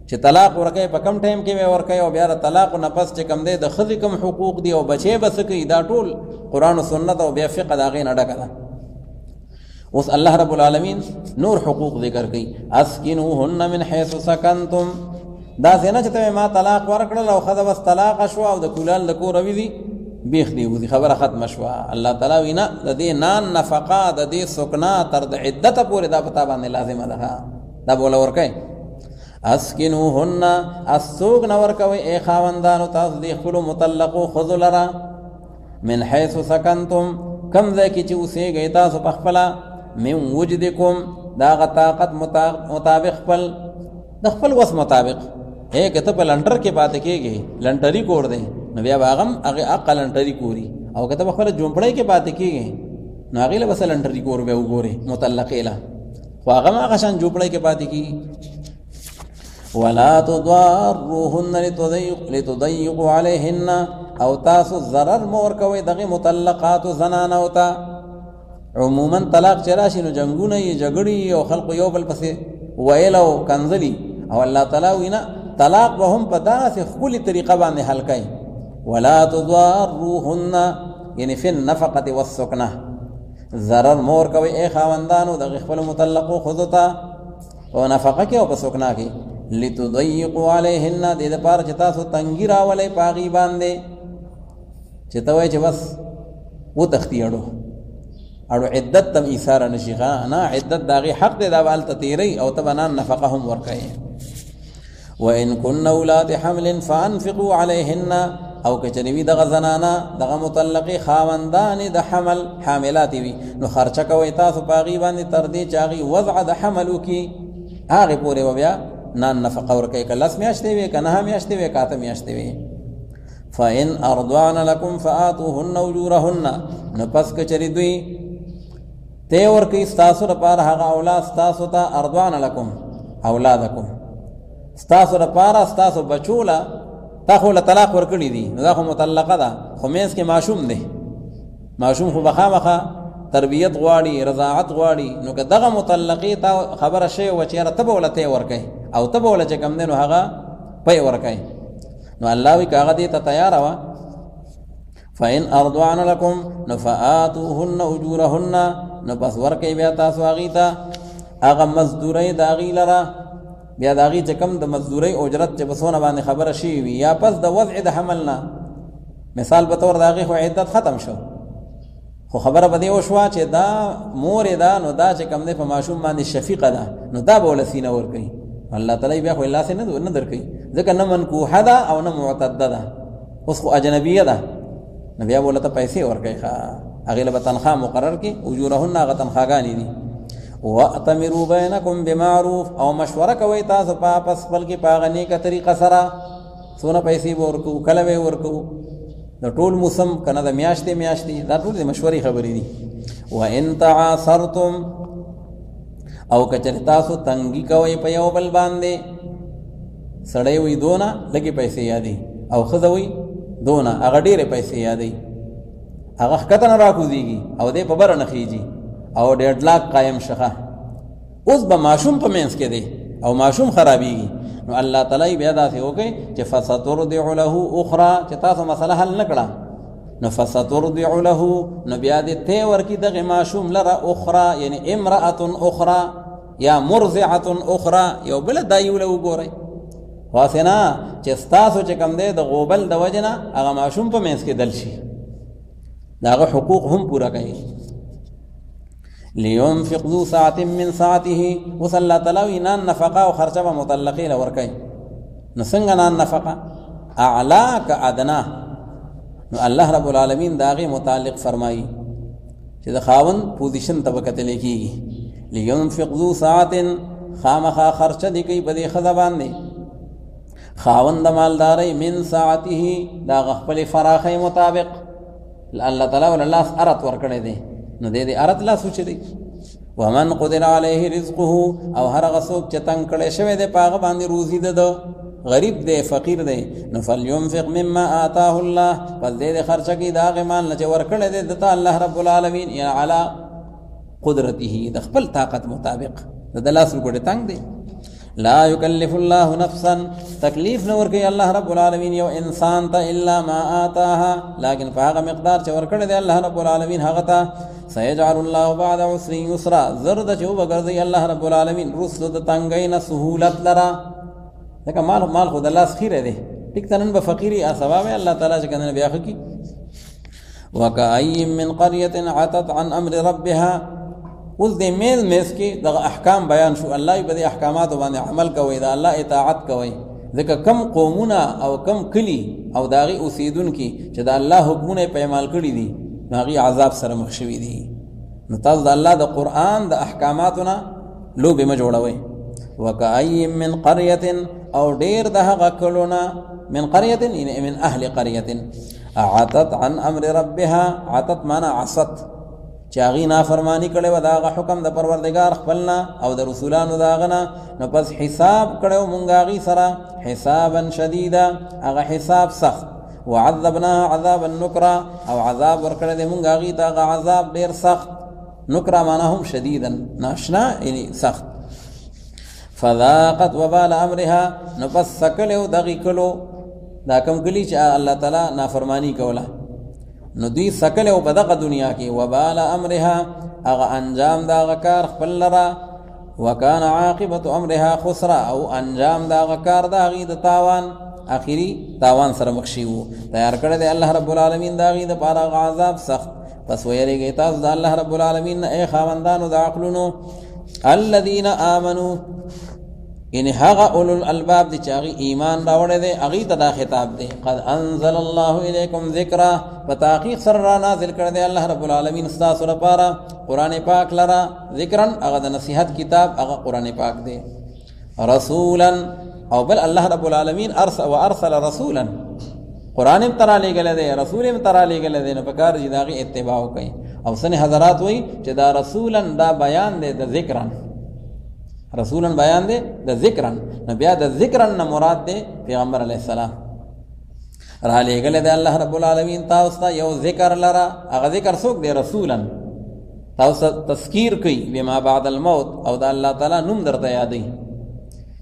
چې طلاق ورکوي په کم ټایم کې به ورکوي او بیا د طلاقو نه پس چې کم دی د ښځې کم حقوق دي او بچی به څه کوي دا ټول قرآن و سنت او بیا فقه د هغې نه ډکه ده. اوس الله رب العالمین نور حقوق ذکر کوي. اسکنوهن من حیث سکنتم داسې نه چې ته ما طلاق ورکړل او ښځه بس طلاقه شوه او د کولال د کوره وځي بیخ دی وځي خبره ختمه شوه. الله تعالی وایي نه د دې نان نفقه د دې سکنا تر د عدته پورې دا په تا باندې لازمه ده دا به وله ورکوئ. اسکنوهن السوق نه ورکوئ ای خاوندانو تاسو د خپلو مطلقو ښځو لره من حیث سکنتم کم ځای کې چې اوسېږئ تاسو په خپله من وجدکم د هغه طاقت مطابق خپل د خپل وس مطابق که ته په لنټر کې پاتې کېږې لنټري کور دی نو بیا به هغه هم هغې حقه لنټري کوري او که ته په خپله جومپړۍ کې پاتې کېږې نو هغې له بس لنټري کور بیا وګورې مطلقې له خو هغه هم هغه شان جومپړۍ کې پاتې کېږي. ولا تضاروهن لتضيقوا عليهن او تاسو ضرر مور کوئ دغې مطلقاتو زنانو ته. عموما طلاق چې راشي نو جنګونه یې جګړې او خلقو یو بل پسې ویل او کنځلي او الله تعالی وینا طلاق به هم په داسې ښکلې طریقه باندې حل کوي. ولا تضاروهن یعنی فی النفقة والسکنه، ضرر مور کوي ای خاوندانو د خپل مطلقو ښځو ته په نفقه کې او په سکنه کې. لتضيقوا علیهن دې دپاره چې تاسو تنګي راولئ په هغې باندې، چې ته وایې چې بس وتښتي اړو عدت تم ایثاره نشي. نه، عدت د هغې حق دی، دا به هلته تېروي او ته به نفقه هم ورکوې. وإن كن أولاد حمل فأنفقوا عليهن، او که چنوي دغه زنانه دغه مطلقې خاوندانې د حمل حاملات وي نو خرچه کوئ تاسو په هغې باندې تر دې چې هغې وضع د حمل وکړي، هغې پورې به بیا نفقه ورکوي، که 10 میاشتې وي، که 9 میاشتې وي، که 8 میاشتې وي. فإن أرضعن لكم فآتوهن أجورهن، نو پس که چېرې دوی تی ورکوي ستاسو دپاره هغه اولاد ستاسو ته، أرضعن لكم اولادکم، ستاسو دپاره ستاسو بچو له تا خو له طلاق ورکړي دي، نو دا خو مطلقه ده، خو منځ کې ماشوم دی، ماشوم خو به خامخا تربیت غواړي، رضاعت غواړي. نو که دغه مطلقې تا خبره شوې وه چې یاره ته به وله تی ورکوې او ته به وله چې کوم دی نو هغه پی ورکوې، نو الله وایي که هغه دې ته تیاره وه فإن أرضعن لكم نو فآتوهن أجورهن، نو پس ورکوئ بیا تاسو هغې ته هغه مزدورۍ د هغې لره، بیا د هغې چې کوم د مزدورۍ اجرت چې په څونه باندې خبره شوې وي، یا پس د وضع د حمل نه، مثال په طور د هغې خو عدت ختم شو، خو خبره به دې وشوه چې دا مور ده، نو دا چې کوم دی په ماشوم باندې شفیقه ده، نو دا به ورله سینه ورکوي. الله تعالی بیا خو لاسې نه درکوي، ځکه نه منکوحه ده او نه معتده ده، اوس خو اجنبیه ده، نو بیا به ورله ته پیسې ورکوي، هغې له به تنخوا مقرر کړي، اجورهن هغه تنخواګانې دي. وَأَتَمِرُوا بَيْنَكُمْ بِمَعْرُوف، او مشوره کوئ تاسو په آپس خپل کې په هغه نیکه طریقه سره، څونه پیسې به ورکوو، کله به یې ورکوو، د ټول موسم که نه د میاشتې میاشتې، دا ټول د مشورې خبرې دي. وَإِن تَعَاثَرْتُمْ، او که چېرې تاسو تنګي کوئ په یو بل باندې، سړی وي دونه لږې پیسې یادوي او ښځه وي دونه هغه ډېرې پیسې یادوي، هغه ښکته نه راکوزېږي او دی په بره نه خیږي او ډیډلاک قایم شخه، اوس به ماشوم په منځ کې دی او ماشوم خرابېږي، نو الله تعالی بیا داسې وکړي چې فسترضع له اخرى، چې تاسو مسله حل نه کړه نو فسترضع له، نو بیا دې تی ورکړي دغې ماشوم لره اخرى، یعنی امرأة اخرى یا مرضعة اخرى، یو بله دایي وله وګورئ، خاصې نه چې ستاسو چې کوم دی د غوبل د وجې نه هغه ماشوم په منځ کې دل شي، د هغه حقوق هم پوره کوي. لينفق ذو ساعة من ساعته، اوس الله تعالی وایي نان نفقه او خرچه به مطلقې له ورکوي، نو څنګه نان نفقه؟ اعلا که ادنا، نو الله رب العالمین د هغې متعلق فرمایي چې د خاوند پوزیشن ته به کتلی کېږي. لینفق ذو ساعة، خامخا خرچه دې کوي په دې ښځه باندې، خاوند د مالدارۍ من ساعته، د هغه خپلې فراخۍ مطابق، الله تعالی ول لاس ارت ورکړی دی، نو دې ارت لاس وچلي. ومن قدر علیه رزقه، او هر هغه څوک چې تنګ کړی شوی دی په هغه باندې روزي ده، غریب دی فقیر دی، نو فلینفق مما آتاه الله، پس دې خرچه کړي د هغې مال نه چې ورکړی دی دته الله رب العالمین، یا علی قدرته، د خپل طاقت مطابق، د ده لاس ورکړی تنګ دی. لا یکلف الله نفسا، تکلیف نه ورکوي الله رب العالمین یو انسان ته الا ما آتاها، لیکن په هغه مقدار چې ورکړی دی الله رب العالمین هغه ته. سيجعل الله بعد عسر يسرا، زرد چې وبګرځي الله رب العالمین رسل د تنګۍ نه سهولت لره، ځکه مال خو د لاس خیره دی، ټیک ته نن به فقیري سبا به الله تعالی چې کنه بیا ښه کي. وکأی من قرية عتت عن امر ربها، اوس د میز کې دغه احکام بیان شو، الله په دې احکاماتو باندې عمل کوي، د الله اطاعت کوي، ځکه کم قومونه او کم کلی او د هغې اوسېدونکي چې د الله حکمونه یې پیمال کړي دي، نو هغې عذاب سره مخ شوي دي. نو تاسو د الله د قرآن د احکاماتو نه لوبې مه جوړوئ. وکأی من قرية، او ډېر د هغه کلو نه، من قرية یعنې من اهل قرية، عتت عن امر ربها، عتت معنا عصت، چې هغې نافرماني کړې وه د هغه حکم د پروردګار خپل نه او د رسولانو د هغه نه، نو پس حساب کړی و مونږ هغې سره حسابا شدیدا، هغه حساب سخت. وعذبناها عذابا نکرا، او عذاب ورکړی دی مونږ هغې ته هغه عذاب ډېر سخت، نکرا معنا هم شدیدا، ناشنا یعنې سخت. فذاقت وبال امرها نو پس سکلو دغی کلو دا کم کلی چې الله تعالی نافرمانی کوله نو دوی سکلو په دغه دنیا کې وبال امرها اغه انجام دا غکار خپل لرا وکان عاقبت امرها خسرا او انجام دا غکار دا غی د تاوان اخیری تاوان سره مخشي وو تیار کړی دی الله رب العالمین دا غی د پاره عذاب سخت پس ویریږي تاسو د الله رب العالمین ای خاوندانو د عقلونو الذين امنوا ان هغه اولو الالباب دي چاغي ایمان راوړی دی اغي ته دا خطاب دی قد انزل الله الیکم ذکرا فتحقیق سره نازل کړی دی الله رب العالمین تاسو لپاره قران پاک لرا ذکرن هغه د نصیحت کتاب هغه قران پاک دی رسولا او بل الله رب العالمین ارسل رسولا قران ترا لګل دی رسول ترا لګل دی نو پکار دي داغي اتباع کوي او سن حضرات وای چې دا رسولا دا بیان دی د ذکرن رسولا بیان دی د ذکرن نو بیا د ذکرن نه مراد دی پیغمبر علیه السلام را لګل دی الله رب العالمین تاسو ته یو ذکر لرا هغه ذکر څوک دی رسولا تاسو تذکیر کوي بما بعد الموت او د الله تعالی نوم درته یادې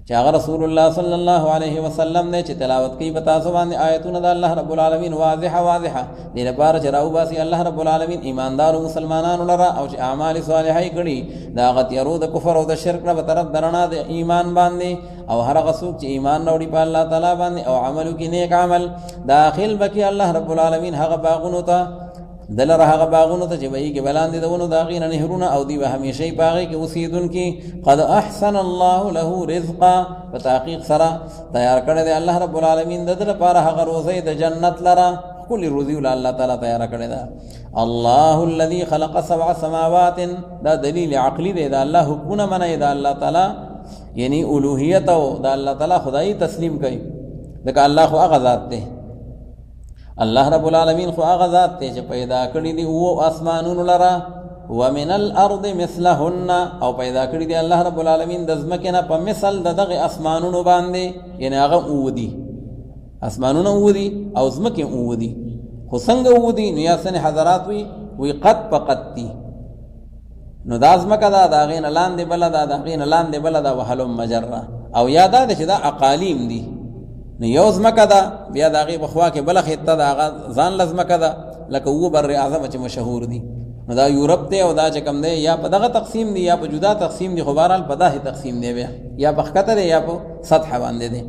چې هغه رسول الله صلی الله علیه وسلم نے چې تلاوت کوي په تاسو باندې آیتونه د الله رب العالمین واضحه دې لپاره چې راو باسي الله رب العالمین ایماندار او مسلمانانو لره او چې اعمال صالحه کړي دا غت يرو د کفر او د شرک نه په طرف درنا د ایمان باندې او هر غسوک چې ایمان وروړي په الله تعالی باندې او عملو کې نیک عمل داخل بکی الله رب العالمین هغه باغونو ته دلر هغه باغونو ته چې وایي کې بلان دي دونو داغین نهرونه او دی به همیشه پاغي کې اوسیدونکي قد احسن الله له رزقا فتحقیق سره تیار کړی دی الله رب العالمین د دې لپاره هغه روزي د جنت لره کل روزي ول الله تعالی تیار کړی دی الله الذي خلق 7 سماوات دا دلیل عقلی دی دا الله حکمونه منای دا الله تعالی یعنی الوهیت او دا الله تعالی خدای تسلیم کوي دا الله خو هغه ذات دی الله رب العالمین خو هغه ذات ته چې پیدا کړی دی او اسمانونو لرا ومن الارض مثلهن او پیدا کړی دی الله رب العالمین د ځمکې نه په مثل دغه اسمانونو باندې یعنی هغه اودي اسمانونو اودي او ځمکې اودي خو څنګه اودي نو یا سن حضرات وی قد پقتی نو د ځمکه دا دغه نه لاندې بل دا دغه نه لاندې بل دا وحلم مجرا او یاده چې دا اقالیم دي نو یو ځمکه ده بیا د هغې په خوا کې بله خطه ده هغه ځان له ځمکه ده لکه اووه بر اعظمه چې مشهور دي نو دا یورپ دی او دا چې کوم دی یا په دغه تقسیم دی یا په جدا تقسیم دی خو بهرحال په داسې تقسیم دی بیا یا په ښکته دی یا په سطحه باندې دی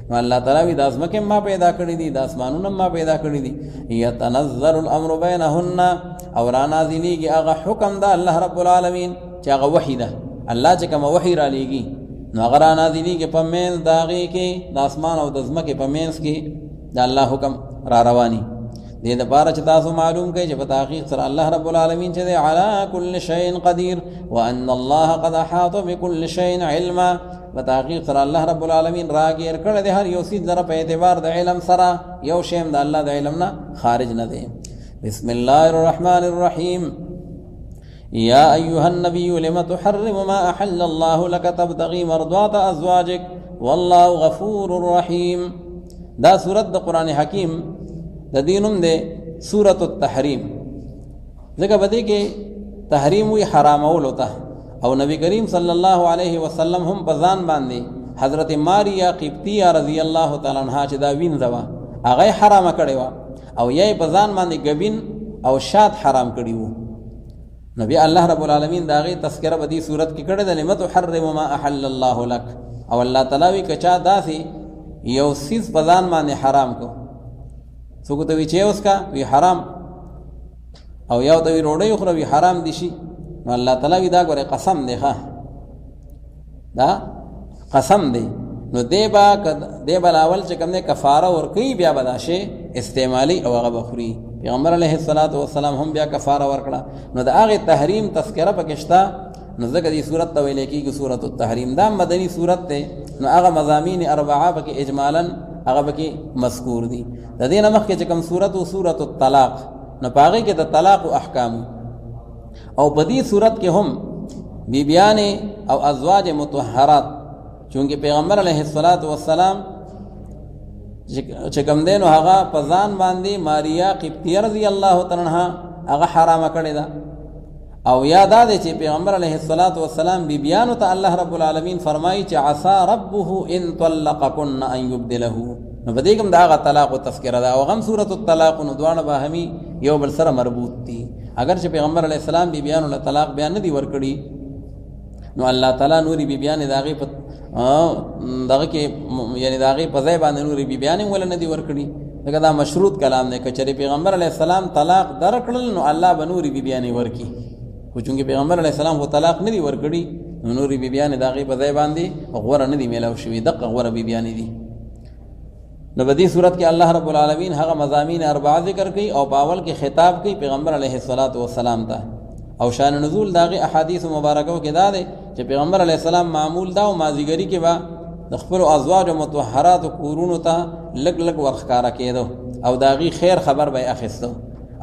نو الله تعالی وي دا ځمکې ما پیدا کړي دي دا اسمانونه ما پیدا کړي دي یتنزل الامر بینهن او رانازلیږي هغه حکم ده الله رب العالمین چې هغه وحی ده الله چې کومه وحی را لیږي نو هغه رانازلیږي په منځ د هغې کې د اسمان او د ځمکې په منځ کې د الله حکم را رواني دې دپاره چې تاسو معلوم کړئ چې په تحقیق سره الله رب العالمین چې دی علی کل شیء قدیر وان الله قد احاط بكل شیء علما په تحقیق سره الله رب العالمین راګیر کړی دی هر یو څیز لره په اعتبار د علم سره یو شی د الله د علم نه خارج نه دی بسم الله الرحمن الرحیم یا ایها النبی لم تحرم ما احل الله لك تبتغي مرضات ازواجك والله غفور رحیم دا سورت د قران حکیم د دینم ده سورۃ التحریم ځکه بده کې تحریم وی حرامول وته او نبی کریم صلی الله علیه وسلم هم بزان باندې حضرت ماریا قبطیه رضی الله تعالی عنها چې دا وینځوا هغه حرام کړی و او یې بزان باندې غبین او شاد حرام کړی وو نبی الله رب العالمین دا غي تذکرہ بدی صورت کې کړه د لمت حرم ما احل الله لك او الله تعالی وی کچا داسي یو سیس بزان باندې حرام کو څوک ته وی چې اوس کا وی حرام او یو ته وی روړی خو وی حرام دي شي نو الله تعالی وی دا ګوره قسم دی ښا دا قسم دی نو دی بلاول چې کوم نه کفاره ور کوي بیا بداشه استعمالي او هغه بخوري پیغمبر علیه الصلاۃ والسلام هم بیا کفاره ورکړه نو دا هغه تحریم تذکرہ پکښتا نو ځکه دې صورت ته ویل کېږي سورۃ التحریم دا مدنی صورت ده نو هغه مضامین اربعه پکې اجمالاً هغه پکې مذکور دي د دې نه مخکې چې کوم صورت او سورۃ الطلاق نو پاغه کې د طلاق او احکام او په دې صورت کې هم بیبیان او ازواج مطهرات چونکه پیغمبر علیه الصلاۃ والسلام چې کوم دینو هغه په ځان باندې ماریا قبطیه رضی الله تعالی عنها هغه حرام کړی دا او یاد ده چې پیغمبر علیه الصلاۃ والسلام بیبیانو ته الله رب العالمین فرمایي چې عسى ربه ان طلقكن ان يبدله، نو په دې کوم دا غ طلاق او تذکرہ ده او غم سورۃ الطلاق نو دوانه باهمي یو بل سره مربوط دي. اگر چې پیغمبر علیه السلام بیبیانو له طلاق بیان نه دی ورکړي نو الله تعالی نوري بیبیان داغه په دغه کې یعنی داغه په ځای باندې نوري بیبیان ول نه دی ورکړي. دا مشروط کلام نه کچره پیغمبر علیه السلام طلاق درکړل نو الله بنوري بیبیان ورکی، خو چونکه پیغمبر علیه السلام خو طلاق نه دی ورکړي نو نوري بیبیان داغه په ځای باندې غوړه نه دی میلاو شوی، دغه غوړه بیبیان دي. نو په دې صورت کې الله رب العالمین هغه مضامین اربعه ذکر کړي او باول کې خطاب کوي پیغمبر علیه الصلاۃ والسلام ته، او شان نزول داغه احادیث مبارکو کې دا ده چې پیغمبر علیه السلام معمول دا او مازیګری کې با د خپل ازواج مطهرات او کورونو ته لګ لګ ورخکارا کېدو او داغي خیر خبر به اخیستو،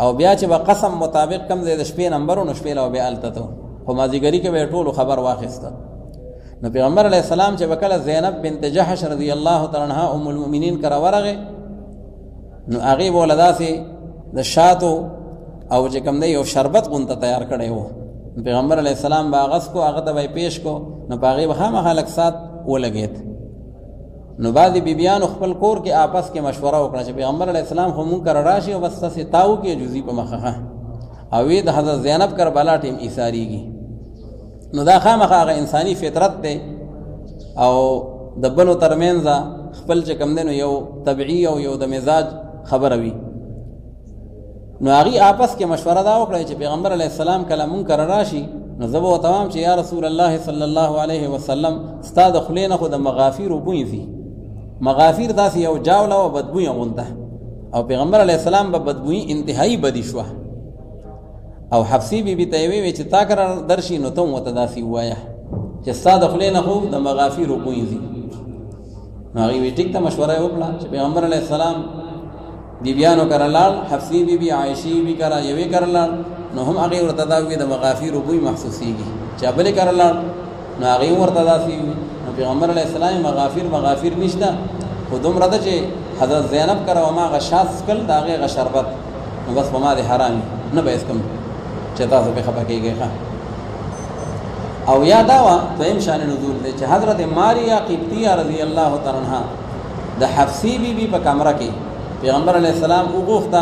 او بیا چې به قسم مطابق کم زید شپې نمبر او شپې له به التتو خو مازیګری کې به ټول خبر واخیسته. نو پیغمبر علیه السلام چې وکړه زینب بنت جحش رضی الله تعالی عنها ام المؤمنین کرا ورغه نو هغه ولدا سي د شاتو او چې کوم دی یو شربت غونته تیار کړی وو، پیغمبر علیه السلام باغس کو هغه ته پیش کو نو باغې بخامه خلک سات ولګید. نو بعد بیبیان خپل کور کې آپس کې مشوره وکړه چې پیغمبر علیه السلام خو مونږ کر راشي او بس تاسو تاو کې جزئی په مخه او وی د حضرت زینب کربلا ټیم ایثاریږي. نو دا خامخا هغه انساني فطرت دی او د بنو ترمنځ خپل چې کم دی نو یو طبيعي او یو د مزاج خبره وي. نو هغه آپس کې مشوره دا وکړه چې پیغمبر علیه السلام کله مونږ کر راشي نو زبو تمام چې یا رسول الله صلی الله علیه وسلم استاد خلینه خو د مغافیر وبوي دي، مغافیر داسې یو جاوله او بدبوی غونته او پیغمبر علیه السلام به بدبوی انتهایی بدی شو او حفصی بی ته وی چې تا کر درشي نو ته وته داسې وایا چې استاد خلینه خو د مغافیر وبوي دي. نو هغه ټیک ته مشوره وکړه چې پیغمبر علیه السلام بیبیانو کرلال حفصی بی عائشی بی کرا یوی کرلال نو هم هغه ورته دا وی د مغافیر وبوي محسوسيږي چې بل کرلال نو هغه ورته دا سی نو پیغمبر علیه السلام مغافیر نشته خو دومره ده چې حضرت زینب کرا او ما غشاس کل داغه غ شربت نو بس په ما دي حرام نه به اسکم چې تاسو به خپه کیږئ. او یا داوا دویم شان نزول دی چې حضرت ماریا قبطیه رضی الله تعالی عنها د حفصی بی په کمره کې پیغمبر علیه السلام وغوښته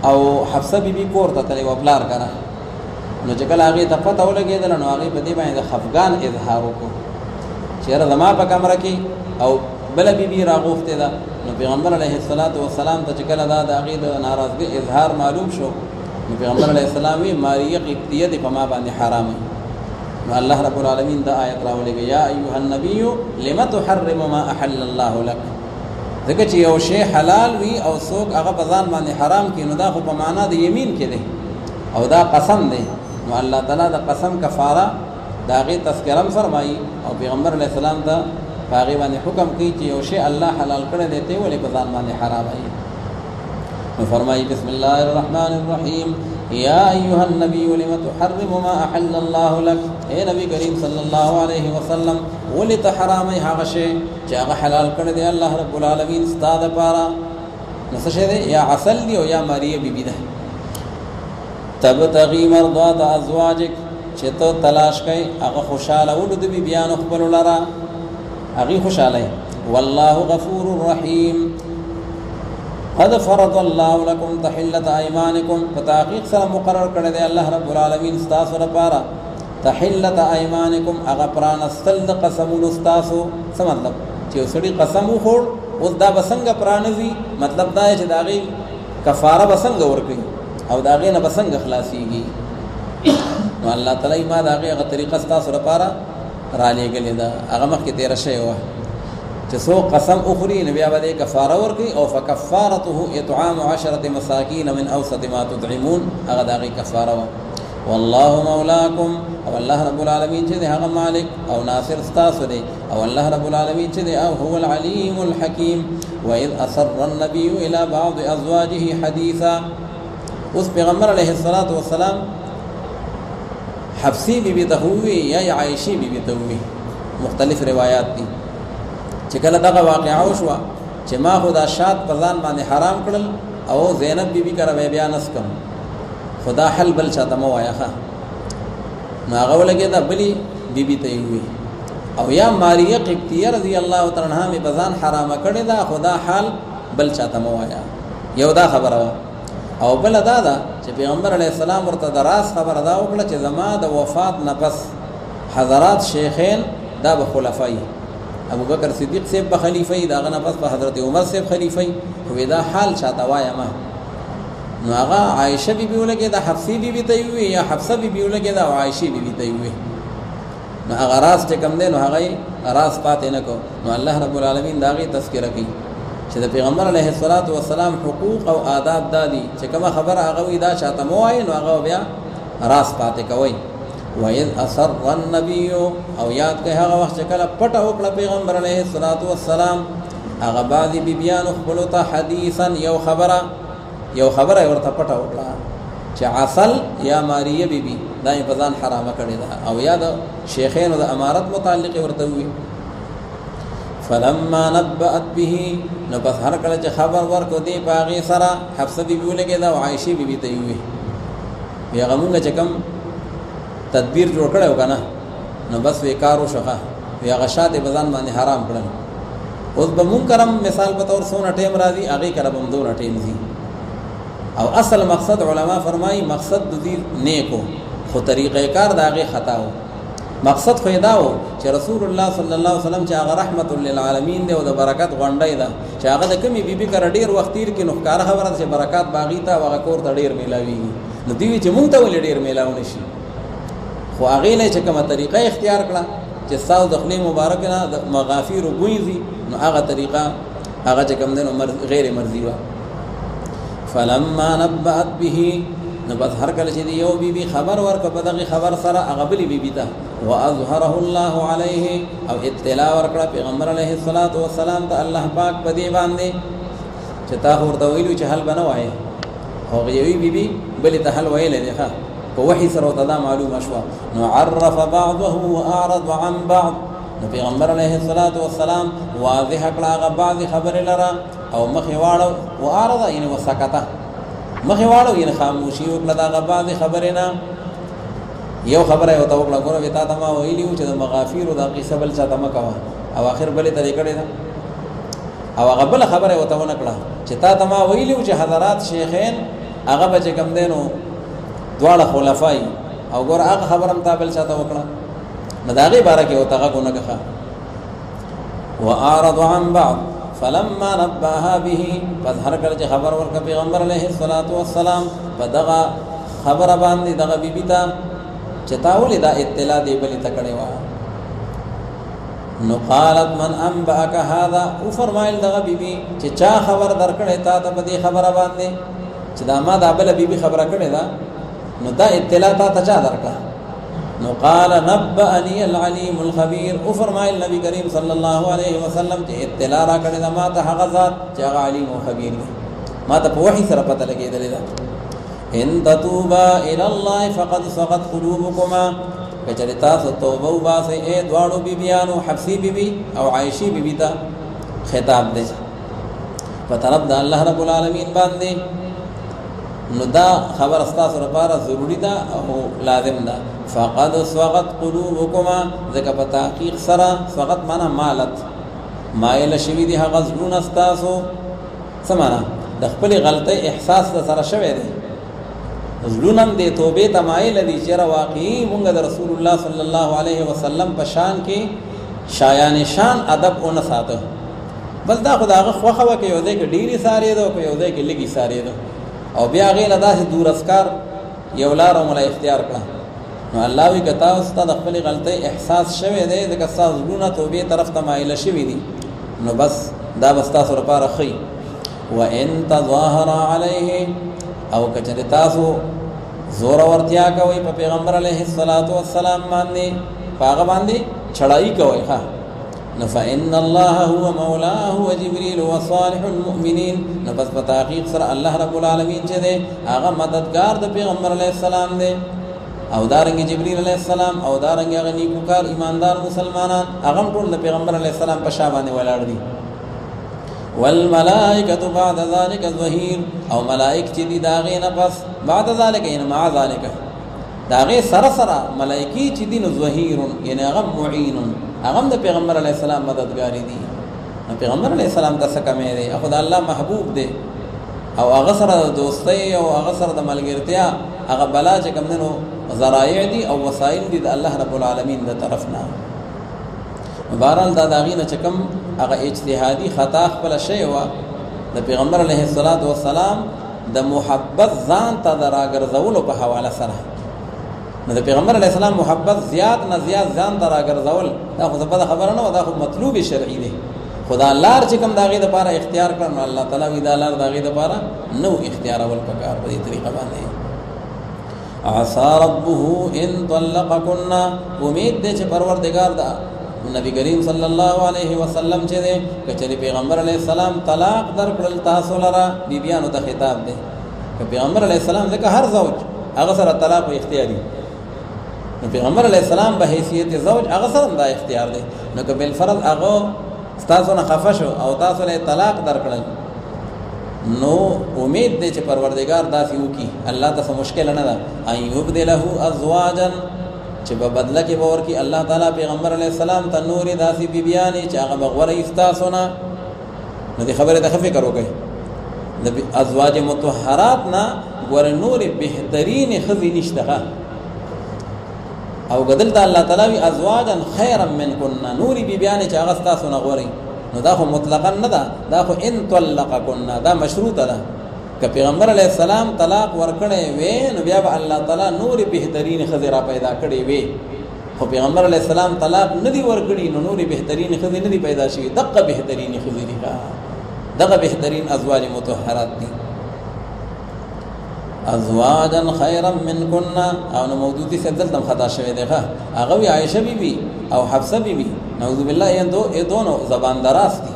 او حفصه بی کور ته تللی و پلار کنه نو چې کله هغه ته پته ولګېدل نو هغه په دې باندې خفګان اظهار وکړ چې را زما په کمره کې او بل بی راغوښته ده. نو پیغمبر علیه الصلاۃ والسلام ته چې کله دا د هغه د ناراضګۍ اظهار معلوم شو نو پیغمبر علیه السلام وی ماریه قبطیه د په ما باندې حرام. نو الله رب العالمین دا آیت راولېږي یا ایها النبی لم تحرم ما احل الله لك، ځکه چې یو شی حلال وي او څوک هغه په ځان باندې حرام کړي نو دا خو په معنا د یمین کې دی او دا قسم دی. نو الله تعالی د قسم کفاره دا غي تذکرم فرمایي او پیغمبر علیه السلام ته هغه باندې حکم کوي چې یو شی الله حلال کړی دی ته ولې په ځان باندې حرام وي. نو فرمایي بسم الله الرحمن الرحیم یا ایها النبی لم تحرم ما احل الله لك، اے نبی کریم صلی الله علیه وسلم ولې ته حرامي هغه شی چې هغه حلال کړی دی الله رب العالمین ستاسو لپاره. نو څه شی دی؟ یا عسل دی او یا ماریه بیبی ده. تبتغي مرضات ازواجک، چې ته تلاش کوي هغه خوشاله ولود بیبیان خپل لرا هغه خوشاله. والله غفور رحیم، قد فرض الله لكم تحلة ايمانكم، فتحقیق سره مقرر کړی دی الله رب العالمین ستاسو لپاره تحلة ايمانكم هغه پرانستل د قسمونو ستاسو. څه مطلب چې سړي قسم وخور اوس دا بسنګ پرانوي، مطلب دا چې داغي کفاره بسنګ ورکړي او داغه نه بسنګ خلاصيږي. نو الله تعالی ما داغه غو طریقه ستاسو لپاره را لېګلې ده هغه مخکې تیر شوی و چې سو قسم اخري نبي باندې کفاره ورکي او فکفارته اطعام 10 مساکین من اوسط ما تطعمون هغه داغه کفاره و. والله مولاکم، او الله رب العالمین چې هغه مالک او ناصر ستاسو دی او الله رب العالمین چې او هو العلیم الحکیم. واذ اصر النبي الى بعض ازواجه حديثا، اوس پیغمبر علیه الصلاۃ والسلام حفصی بی ته وی یا عائشی بی ته وی، مختلف روایات دي چې کله دغه واقعا وشو چې ما خدا شات پردان باندې حرام کړل او زینب بی کرا بیا نس کم خدا حل بل چاته مو وایا ښه. نو هغه ولګې دا بلی بیبي ته وي او یا ماریه قبطیه رضی الله تعالی عنها می بزان حرام کړی دا خدا حال بل چاته مو وایا. یو دا خبره او بل دا دا چې پیغمبر علی السلام ورته دراس خبر دا وکړه چې زما د وفات نه پس حضرات شیخین دا به خلفای ابو بکر صدیق سے به خلیفہ دا غنه پس به حضرت عمر سے خلیفہ وې دا حال چاته وایا ما. نو هغه عائشه بیبي ولګي دا حفصه بیبي ته وي یا حفصه بیبي ولګي دا عائشه بیبي ته وي. نو هغه راز چې کم دی نو هغه راز پاتې نه کو. نو الله رب العالمین دا غي تذکرہ کوي چې د پیغمبر علیه الصلاۃ والسلام حقوق او آداب دادي چې کومه خبره هغه وي دا چاته مو وای نو هغه بیا راز پاتې کوي. وَإِذْ أَسَرَّ النَّبِيُّ او یاد کوي هغه وخت چې کله پټه وکړه پیغمبر علیه الصلاۃ والسلام هغه بعضی بیبیانو خپل ته حدیثا یو خبره ورته پټه وکړه چې عسل یا ماریه بیبي دا په ځان حرامه کړی دا او یا د شیخینو د امارت متعلق ورته وي. فلما نبأت به نو پس هر کله چې خبر ورکو دی باغی سره حفصه بیبي ولګي دا عائشه بیبي ته وي بیا غمونګه چې کم تدبیر جوړ کړو کنه نو بس وکارو شخه بیا غشاته بزن باندې حرام کړل. اوس به منکرم مثال په تور سونه ټیم راځي هغه کړه بم دوه ټیم دي او اصل مقصد علما فرمایي مقصد د دې نیکو خو طریقې کار داغه خطا و. مقصد خو دا و چې رسول الله صلی الله علیه وسلم چې هغه رحمت للعالمین دی او د برکت غونډای ده چې هغه د کمی بیبي کړه ډیر وخت تیر کې نو ښکار خبره چې برکات باغی ته هغه کور ته ډیر میلاوي نو دی چې مونږ ته ول ډیر میلاونه شي خو هغه نه چې کومه طریقه اختیار کړه چې ساو دخلی مبارک نه د مغافیر وګوي نو هغه طریقه هغه چې کوم دنو غیر مرضی و. فلما نبأت به نو بس هر کله چې یو بیبي خبر ورک په دغه خبر سره هغه بلی بیبي ته واظهره الله علیه او اطلاع ورکړه پیغمبر علیه الصلاۃ والسلام ته الله پاک په دې باندې چې تا ورته ویلو چې حل بنوای هغه یوی بیبي بلی ته حل ویل دی ښه په وحی سره ته معلومه شو. نو عرف بعضه واعرض عن بعض نو پیغمبر علیه الصلاۃ والسلام واضح کړه هغه بعض خبر لره او مخې واړو واعرض یعنی وسکته مخې واړو یعنی خاموشي وکړه دا بعض خبره نه یو خبره یو ته وکړه ګوره وتا ته ما ویلیو چې د مغافیر او د قصه بل چاته مکوا او اخر بلې طریقې ده او هغه بل خبره وته ونه کړه چې تا ته ما ویلیو چې حضرات شیخین هغه به کم دینو دواړه خلفای او ګوره هغه خبرم تا بل چاته وکړه مداغي بارکه او تاغه ګونګه واعرض عن بعض فلما نبأها به فظهر کله خبر ورک پیغمبر علیه الصلاۃ والسلام فدغه خبر باندې دغه بیبی ته چتاول دا اطلاع دی بلی تکړه وا. نو قالت من انبأك هذا او فرمایل دغه بیبی چې چا خبر درکړې تا ته په دې خبره باندې چې دا ما دا بل بیبی خبره کړې ده نو دا اطلاع تا چا درکړه. نو قال نبأني العليم الخبير او فرمایل نبی کریم صلی الله علیه وسلم چې اطلاع را کړی دا ما ته هغه ذات چې هغه علیم او خبیر دی ما ته په وحی سره پته لګیدل دا. ان تتوبا الى الله فقد صغت قلوبكما کچری تاسو توبه وباسئ اے دواړو بیبیانو حفصی بیبی او عائشی بیبی ته خطاب دی په طرف د الله رب العالمین باندې. نو دا خبر استاسو لپاره ضروری ده او لازم ده. فقد صغت قلوبكما ذکا په تحقیق سره صغت معنا مالت مایل شوی دی هغه زړونه استاسو سمانا د خپل غلطي احساس سره شوی دی زړونم د توبې ته مایل دي چې واقعي مونږ د رسول الله صلی الله علیه وسلم په شان کې شایان شان ادب او نساته بس دا خدای خوخه وکي یو دې کې ډيري ساري ده او یو دې کې لګي ساري ده او بیا غیله داسې دور اسکار یو لار او مل اختیار کړه. نو الله وی کتا استاد خپل غلطي احساس شوه دی د کساز لونه توبې طرف ته مایل شوی دی نو بس دا بستا سره لپاره خي. وان تظاهر عليه او کچره تاسو زور ورتیا کوي په پیغمبر علیه الصلاۃ والسلام باندې پاغه باندې چړای کوي ها نو فإن الله هو مولاه وجبريل وصالح المؤمنين نو بس په تحقیق سره الله رب العالمین چې دی هغه مددگار د پیغمبر علیه السلام دی او دارنګ جبريل علیه السلام او دارنګ هغه نیکوکار ایماندار مسلمانان هغه ټول د پیغمبر علیه السلام په شابه باندې ولاړ دي. والملائکۃ بعد ذلک ظهیر او ملائک چې دي داغه نه پس بعد ذلک ان مع ذلک داغه سره سره ملائکی چې دي نو ظهیر یعنی هغه معین هغه د پیغمبر علی السلام مددګاری دي پیغمبر علی السلام د څخه مې دی خدای الله محبوب دی او هغه سره دوستي او هغه سره د ملګرتیا هغه بلا چې کوم نو ذرایع دي او وسایل دي د الله رب العالمین د طرفنا بهرحال دا داغینه چې کوم هغه اجتهادي خطا خپل شی و د پیغمبر علیه الصلاۃ والسلام د محبت ځان ته دراګرځولو په حواله سره نو د پیغمبر علیه السلام محبت زیات نه زیات ځان ته راګرځول دا خو څه خبره نه و دا خو مطلوب شرعي دی خدا لار چې کوم داغه د لپاره اختیار کړنو الله تعالی وی دا لار داغه د لپاره نو اختیار اول پکار په دې طریقه باندې عسى ربه ان طلقكن امید دې چې پروردگار دا نبی کریم صلی الله علیه وسلم چې دې کچری پیغمبر علیه السلام طلاق درکړل تاسو لرا بیبیانو ته خطاب دی پیغمبر علیه السلام ځکه هر زوج هغه سره طلاق اختیاري پیغمبر علیه السلام به حیثیت زوج هغه سره دا اختیار دی نو که بل فرض هغه تاسو نه خفه شو او تاسو له طلاق درکړل نو امید دې چې پروردگار داسې وکي الله ته مشکل نه ده ایوب دې له ازواجا چې په بدله کې باور کې الله تعالی پیغمبر علیه السلام ته نور داسې بیبیانې چې هغه بغوره استاسو نه نو دې خبره ته فکر وکړي د ازواج مطهرات نه ګور نور بهترین خزي نشته او بدل د الله تعالی ازواجا خيرا منكن نور بیبیانې چې هغه استاسو نه غوري نو دا خو مطلقاً نه ده دا خو ان طلقکن دا مشروط ده که پیغمبر علیه السلام طلاق ورکړي وې نو بیا به الله تعالی نور بهترین خزرا پیدا کړي وې خو پیغمبر علیه السلام طلاق ندی ورکړي نو نور بهترین خزې ندی پیدا شي دغه بهترین خزې دي دغه بهترین ازواج مطهرات دي ازواجا خيرا منكن او نو موجودی سے دلته خطا شوی دی هغه وی عائشه بیبي او حفصه بیبي نعوذ بالله یہ دونوں زبان دراز دي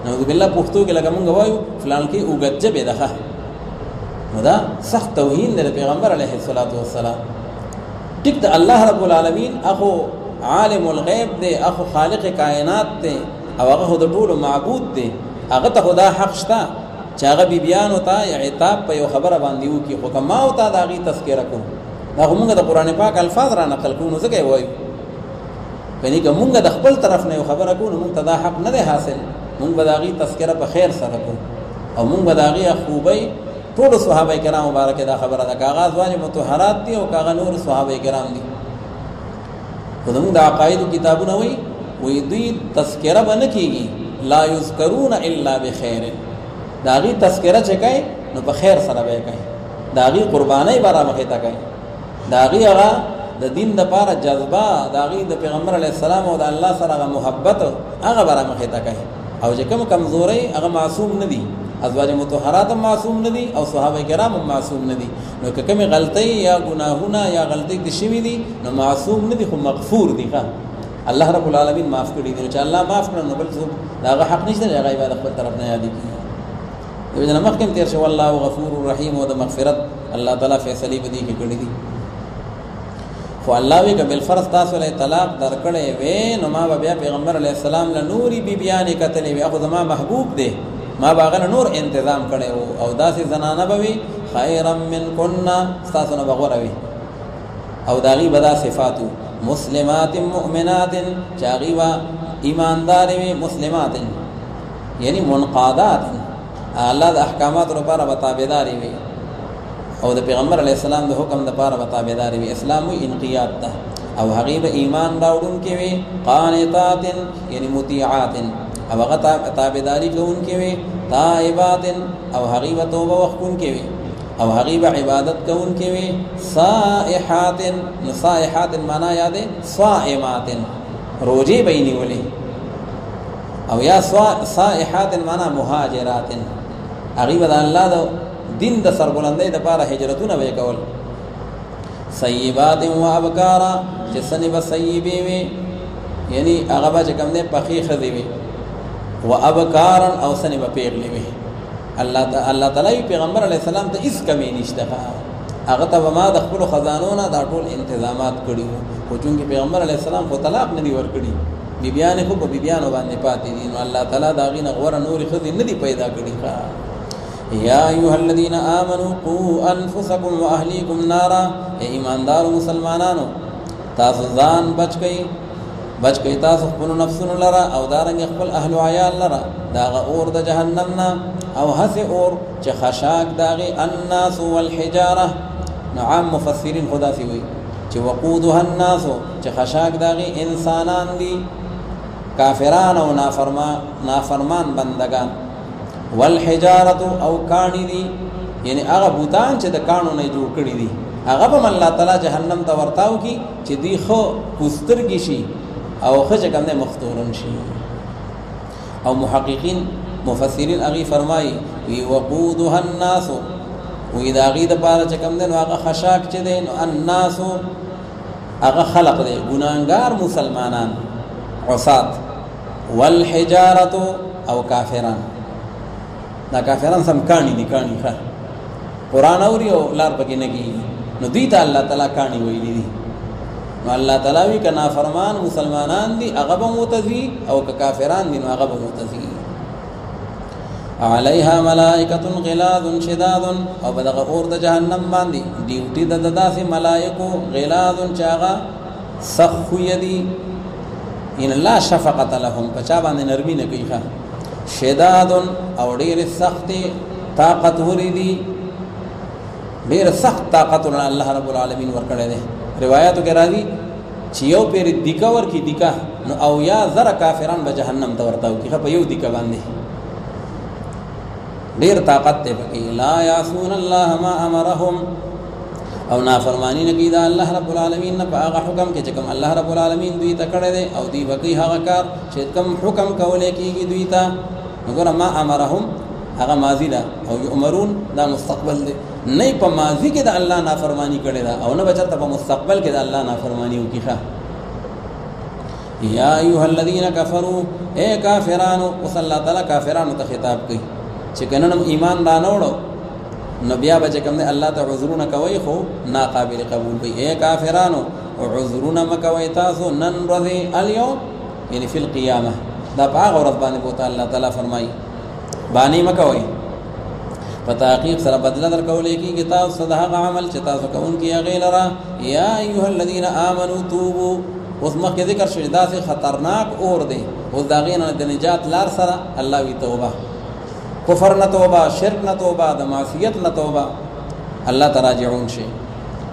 نعوذ بالله پښتو کې لکه مونږ وایو فلان کې اوګجب ده نو دا سخت توهین دی پیغمبر علیه الصلاۃ والسلام ټیک د الله رب العالمین اخو عالم الغیب دی اخو خالق کائنات دی او هغه د ټول معبود دی هغه ته خدا حق شته چې هغه بیبیان وتا یا عتاب په یو خبره باندې وکي خو کما وتا دا غي تذکرہ کو دا موږ د قران پاک الفاظ را نقل کوو ځکه وایو کني که موږ د خپل طرف نه یو خبره کوو موږ ته دا حق نه دی حاصل موږ به دا غي تذکرہ په خیر سره کوو او موږ به دا غي خوبي ټول صحابه کرام مبارک دا خبره ده کاغذ واجب متطهرات دي او کاغذ نور صحابه کرام دي خدامو د عقاید کتابونه وي دوی تذکرہ باندې کیږي لا یذکرون الا بخیر داغي تذکرہ چکای نو په خیر سره به کوي داغي قربانای برا مخه تا کوي داغي هغه د دین د پاره جذبه داغي د پیغمبر علی السلام او د الله سره محبت هغه برا مخه تا کوي او چې کوم کمزوري هغه معصوم نه دي ازواج مطهرات معصوم نه دي او صحابه کرام معصوم نه دي نو که کوم غلطي یا ګناهونه یا غلطي د شوی دي نو معصوم نه دي خو مغفور دي الله رب العالمین معاف کړي دي چې الله معاف کړي نو بل څه دا حق نشته هغه عبادت خپل طرف نه یادي دغه نه مخکې تیر شو الله غفور رحیم او د مغفرت الله تعالی فیصله بدی کې کړی دي خو الله وی کبل فرض تاسو له طلاق درکړې وې نو ما بیا پیغمبر علی السلام له نوري بیبیان کتلې وي اخو ما محبوب دي ما باغه نور تنظیم کړي او داسې زنانه بوي خیرا منکن تاسو نه بغوروي او داغي بدا صفاتو مسلمات مؤمنات چاغي وا ایماندار وي مسلمات یعنی منقادات الله د احکامات لپاره متابعداري وي او د پیغمبر علی السلام د حکم لپاره متابعداري وي اسلامي انقياد ده او حقيقه ایمان راوړون کې وي قانتات یعنی مطیعات او هغه تابعداري کوونکې وي تائبات او حقيقه توبه وکون کې وي او حقيقه عبادت کوونکې وي صائحات نصائحات معنا یادې صائمات روزي بیني ولي او یا صائحات معنا مهاجرات غیب د الله د دین د سربلندۍ د لپاره هجرتونه وکول سیبات و ابکارا چې سنب سیبی وي یعنی هغه به کوم نه پخې خذي وي و ابکارا او سنب پیغلی وي الله تعالی پیغمبر علی السلام ته اس کمی نشته هغه ته ما د خپل خزانو نه دا ټول تنظیمات کړی خو چونکی پیغمبر علی السلام خو طلاق نه دی ور کړی بیبیان خو په بیبیانو باندې پاتې دي نو الله تعالی دا غي غوړه نور خدي نه دی پیدا کړی ښا یا ایها الذین آمنوا قوا انفسکم واهلیکم نارا ای ایماندار مسلمانانو تاسو ځان بچ کئ تاسو خپل نفسونو لرا او دارنګ خپل اهل او عیال لرا دا اور د جهنم نه او هسه اور چې خشاک داغي الناس والحجاره نعم مفسرین خدا سی وی چې وقودها الناس چې خشاک داغي انسانان دي کافران او نافرمان بندگان والحجاره او کانی دي یعنی هغه بوتان چې د کانو نه جوړ کړی دي هغه به الله تعالی جهنم ته ورتاو کی چې دی خو پسترګی شي او خځه کوم نه مختورن شي او محققین مفسرین اغي فرمایي وی وقودها الناس وی دا غي د پاره چې کوم نه هغه خشاک چې دین الناس هغه خلق دی ګناګار مسلمانان عصات والحجاره او کافران دا کافران سم کانی دي کانی ښه قران اوري او لار پکې نه کی نو دوی ته الله تعالی کانی ویلي دي نو الله تعالی وی کنا فرمان مسلمانان دي هغه به متزي او کافران دي نو هغه به متزي علیها ملائکۃ غلاظ شداد او بدغه اور د جهنم باندې ډیوټي د داسې ملائکو غلاظ چاغه سخ یدي ان لا شفقت لهم پچا باندې نرمي نه کوي شداد او ډیر سخت طاقت وريدي ډیر سخت طاقت الله رب العالمین ورکړي دي روایتو کې راځي چې یو پیر دیکا ورکی دیکا نو او یا زره کافران به جهنم ته ورتاو کی په یو دیکا باندې ډیر طاقت ته پکې لا یعصون الله ما امرهم او نافرمانی نه کیدا الله رب العالمین نه هغه حکم کې چې کوم الله رب العالمین دوی ته کړی دی او دوی وکي هغه کار چې کوم حکم کولای کیږي دوی ته وګوره ما امرهم هغه ماضی ده او یؤمرون دا مستقبل دی نه په ماضی کې د الله نافرمانی کړی دا او نه بچته په مستقبل کې د الله نافرمانی وکړه یا ایها الذین کفروا اے کافرانو وصلی الله تعالی کافرانو ته خطاب کوي چې کنه ایمان را نوړو نو بیا به کوم دی الله ته عذرونه کوي خو ناقابل قبول وي اے کافرانو عذرونه مکوي تاسو نن ورځې الیوم یعنی فی القیامه دا باغ ورځ باندې بوته الله تعالی فرمایي باندې مکوي په تحقیق سره بدل درکولې کې کتاب صدقه عمل چې تاسو کوونکی غیلرا یا ایها الذین آمنوا توبوا اوس مخکې ذکر شوی دا سه خطرناک اور دی اوس دا غینه د نجات لار سره الله وی توبه کفر نه توبه شرک نه توبه د معصیت نه توبه الله تراجعون شي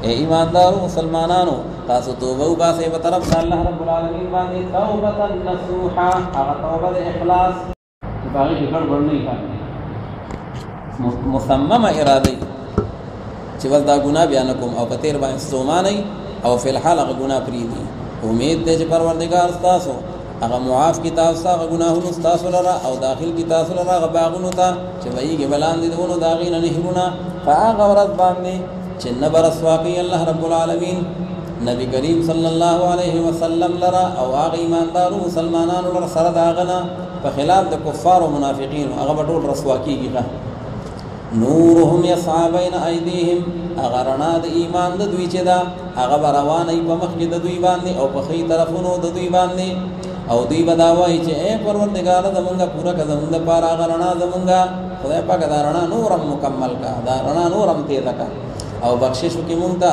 اے ایماندارو مسلمانانو تاسو توبه وباسه په طرف الله رب العالمین باندې توبه نصوحا هغه توبه د اخلاص باغی ذکر ورنی کوي مصممه اراده چې ول دا ګناه بیان کوم او په تیر باندې سومانه او فی الحال هغه ګناه پریدي امید دې چې پروردگار تاسو هغه معاف کی تاسو هغه ګناهونو تاسو لره او داخل کی تاسو لره هغه باغونو ته چې وایي بلان دي دونو داغین نه هرونه هغه ورځ باندې چې نبر سواقي الله رب العالمین نبی کریم صلی الله علیه وسلم لره او هغه ایماندارو مسلمانانو لره سره داغنه په خلاف د کفار او منافقین هغه ټول رسوا کیږي نورهم يسعى بين ايديهم اغرنا د ایمان د دوی چې دا هغه روانه په مخ کې د دوی باندې او په خې طرفونو د دوی باندې او دوی بداوي چې اے پروردگار زمونږه پورا کړه زمونږ پر اغرنا زمونږه خدای پاک دا رڼا نورم مکمل کا دا رڼا نورم تیز کا او بخشش کی مونږ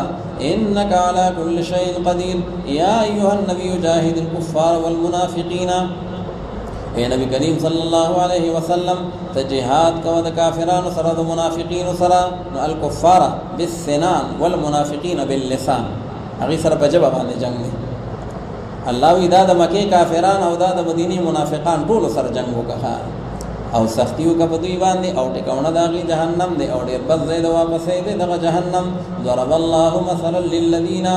انک علی کل شیء قدیر یا ایها النبی جاهد الكفار والمنافقین اے نبی کریم صلی الله علیه وسلم ته جهاد کو د کافرانو سره د منافقین سره نو الکفار بالسنان والمنافقین باللسان هغه سره په جواب باندې جنگ دی الله وی دا د مکه کافرانو او دا د مدینه منافقان ټول سره جنگ وکړه او سختیو کا په دوی باندې او ټکاونه داغي جهنم دی او ډیر بد زید واپسې دی دغه جهنم ضرب الله مثلا للذین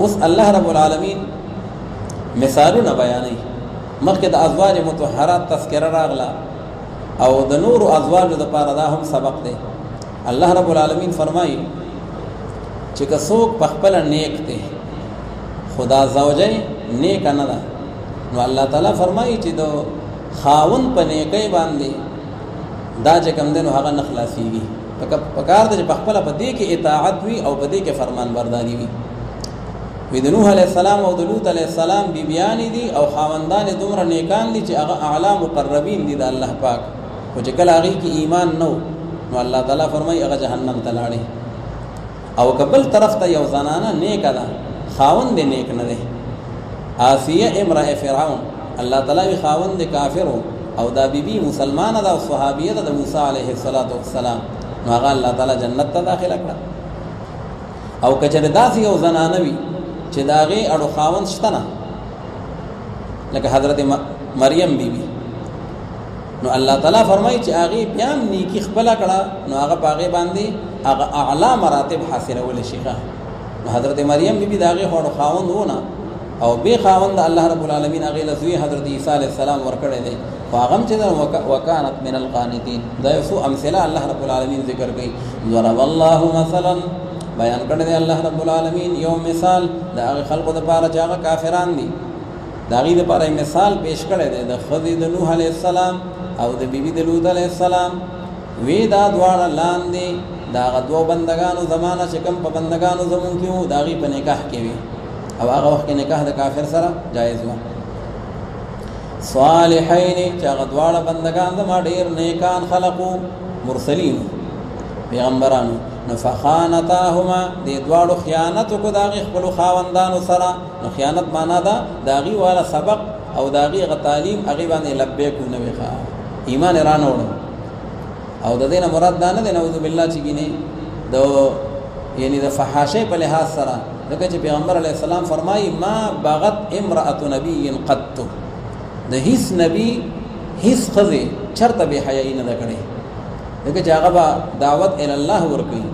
اس الله رب العالمین مثالونه بیانوي مخکې د ازواج مطهرات تذکرہ راغله او د نور ازواج د پاره دا هم سبق دی الله رب العالمین فرمایي چې که څوک په خپل نیک دی خدا زوجه نیک نه ده نو الله تعالی فرمایي چې د خاون په نیکي باندې دا چې کوم دنو هغه نه خلاصيږي پکار د په خپل په دې کې اطاعت وي او په دې کې فرمان برداري وي وی د نوح علیہ السلام او د لوط علیہ السلام بیبیان دي او خاوندان دومره نیکان دي چې هغه اعلی مقربین دي د الله پاک، او چې کله هغه کې ایمان نو الله تعالی فرمایي هغه جهنم ته لاړي. او قبل طرف ته یو زنانه نیک ده، خاوند نیک نه ده، آسیه امرأه فرعون، الله تعالی خاوند کافر او دا بیبي مسلمانه ده او صحابیه ده د موسی علیه السلام، نو هغه الله تعالی جنت ته داخله کړه. او کچره داسې یو زنانه وي چې دا غي اړو خاوند شته نه، لکه حضرت مریم بیبي، نو الله تعالی فرمایي چې هغه بیا نیکی خپل کړه، نو هغه باغې باندې هغه اعلی مراتب حاصلول شي. نو حضرت مریم بیبي دا غي اړو خاوند ونه او به خاوند الله رب العالمین هغه لزوی حضرت عیسی علیہ السلام ورکړی دی، فاغم چې وکانت من القانتین. دا یو څو امثله الله رب العالمین ذکر کوي. ضرب الله مثلا، بیان کړی دی الله رب العالمین یو مثال د هغه خلقو لپاره چې هغه کافران دي، دا غي لپاره مثال پیش کړی دی د خدای د نوح علیہ السلام او د بیبي د لوط علیہ السلام. وی دا دواړه لاندې دا غدو بندگانو زمانہ چې کوم په بندگانو زمون کې وو دا غي په نکاح کې وي، او هغه وخت کې نکاح د کافر سره جایز و. صالحین چې هغه دواړه بندگان د ما ډیر نیکان خلقو مرسلین پیغمبرانو، نو فخانتاهما دې دواړو خیانت کو داغي خپل خاوندانو سره. نو خیانت معنا دا داغي والا سبق او داغي غ تعلیم هغه باندې لبیک نه ویخا ایمان رانوړ، او د دینه مراد دا نه دی نعوذ بالله چې ګینه دو یعنی د فحاشه په لحاظ سره، لکه چې پیغمبر علیه السلام فرمایي ما بغت امرأة نبی قط، د هیڅ نبی هیڅ خزه چرته به حیاي نه کړي، لکه چې هغه دعوت ال الله ورکي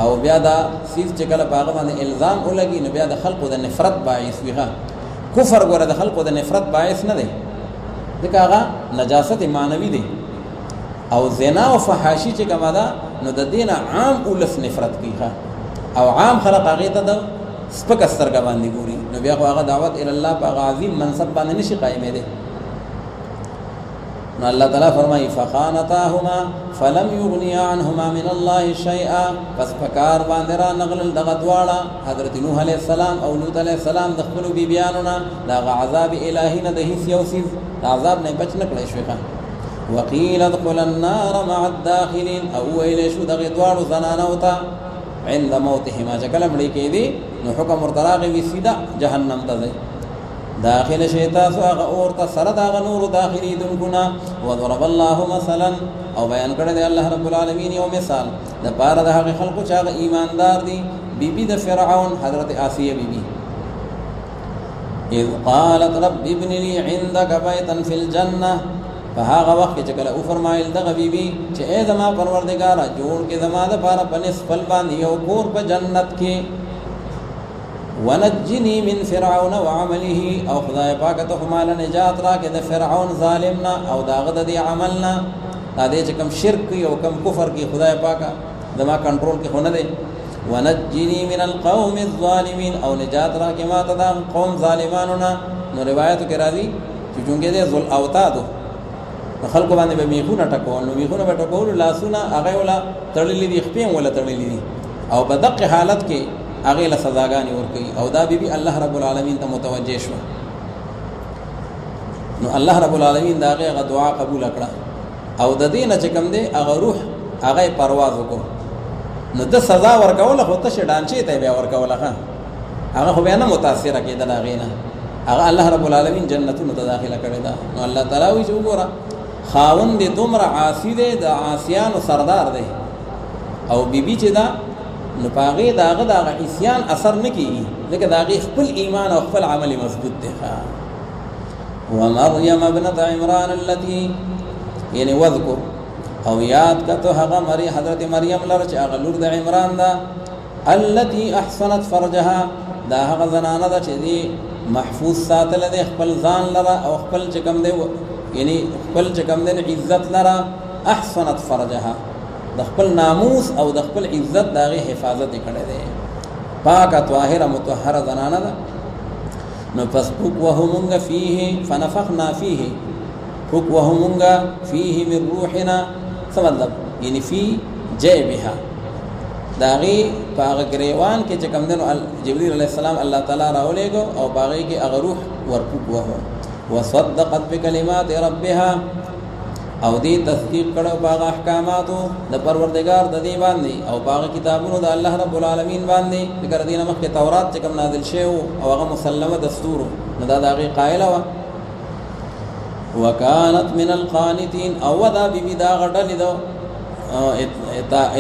او بیا دا سیف چې کله هغه باندې الزام ولګي نو بیا د خلقو د نفرت باعث ویغه. کفر ګوره د خلقو د نفرت باعث نه دی، ځکه هغه نجاست معنوي دی، او زنا او فحاشي چې کومه ده نو د دین عام اولس نفرت کیږي، او عام خلق هغه ته د سپک سترګه باندې ګوري، نو بیا هغه دعوت ال الله په عظیم منصب باندې نشي قائمه ده. نو الله تعالی فرمایي فخانتاهما فلم يغنيا عنهما من الله شيئا، پس پکار باندې را نغل دغه دواړه حضرت نوح علیہ السلام او لوط علیہ السلام د خپل بیبیانو نه دغه عذاب الهی نه د هیڅ یو سیز عذاب نه بچ نه کړی شوی. وقيل ادخل النار مع الداخلين، او ویل شو دغه دواړو زنانو ته عند موتهما چې کله مړي کېدي نو حکم ورتراغي وی سیدا جهنم ته ځي، داخل شیطان سو هغه اور ته سره دا نور داخلي دونکنا. وضرب الله مثلا، او بیان کړی دی الله رب العالمین یو مثال د پاره د هغه خلکو چې هغه ایماندار دي. بیبي د فرعون حضرت آسیه بیبي، اذ قالت رب ابن لي عندك بيتا في الجنه، فهغه وخت چې کله او فرمایل دغه بیبي چې اے زما پروردگار جوړ کې زما د پاره پنس پل باندې یو کور په جنت کې، ونجني من فرعون وعمله، او خدای پاک ته مال نجات را کې د فرعون ظالمنا او داغه د عملنا، دا دې چې کم شرک او کم کفر کې خدای پاک زما کنټرول کې خونه دی. ونجني من القوم الظالمين، او نجات را کې ما ته د قوم ظالمانو نه. نو روایت کې راځي چې چونګې دې ذل اوتادو خلکو باندې به میخونه ټکول، نو میخونه به ټکول لاسونه هغه ولا تړلې دي، خپې ولا تړلې دي، او په دغه حالت کې هغه له سزاګانې ورکړي، او دا بیبي الله رب العالمین ته متوجه شو. نو الله رب العالمین دا هغه دعا قبول کړه، او د دې نه چې کوم دی هغه روح هغه پرواز وکړ، نو د سزا ورکول خو ته شډانچې ته بیا ورکول، هغه خو بیا نه متاثر کېدل، هغه الله رب العالمین جنتونو ته داخله کړی دا. نو الله تعالی وی چې وګوره خاوند دې دومره عاصی دی، د عاصیانو سردار دی، او بیبي چې دا نو پاغه داغه داغه عصیان اثر نه کیږي، ځکه داغه خپل ایمان او خپل عمل مضبوط دی. ومریم ابنت عمران التي، یعنی وذکر او یاد کته هغه مری حضرت مریم لره چې هغه لور د عمران دا، التي احسنت فرجها، دا هغه زنانه ده چې دی محفوظ ساتل دی خپل ځان لره او خپل چې کوم دی یعنی خپل چې کوم دی عزت لره، احسنت فرجها د خپل ناموس او د خپل عزت دغه حفاظت کړي دي، پاکه طاهره مطهره زنانه ده. نو پس پوک وهمونګ فيه فنفخنا فيه، پوک وهمونګ فيه من روحنا، څه مطلب یعنی فی جیبها، داغي پاغ گریوان کې چې کوم دنو جبريل عليه السلام الله تعالی راولېګو او پاغي کې هغه روح ورپوک وه وصدقت بكلمات ربها او دې تصدیق کړو باغ احکاماتو د پروردگار د دې باندې او باغ کتابونو د الله رب العالمین باندې ذکر دینه مخکې تورات چې کوم نازل شوی او هغه مسلمه دستور نو دا دغه قائله و وکانت من القانتين او دا بي دا غډل دو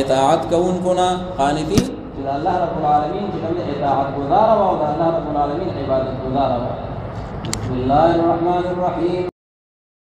اطاعت کوونکو نه قانتين چې الله رب العالمین چې کوم اطاعت گزار او د الله رب العالمین عبادت گزار بسم الله الرحمن الرحیم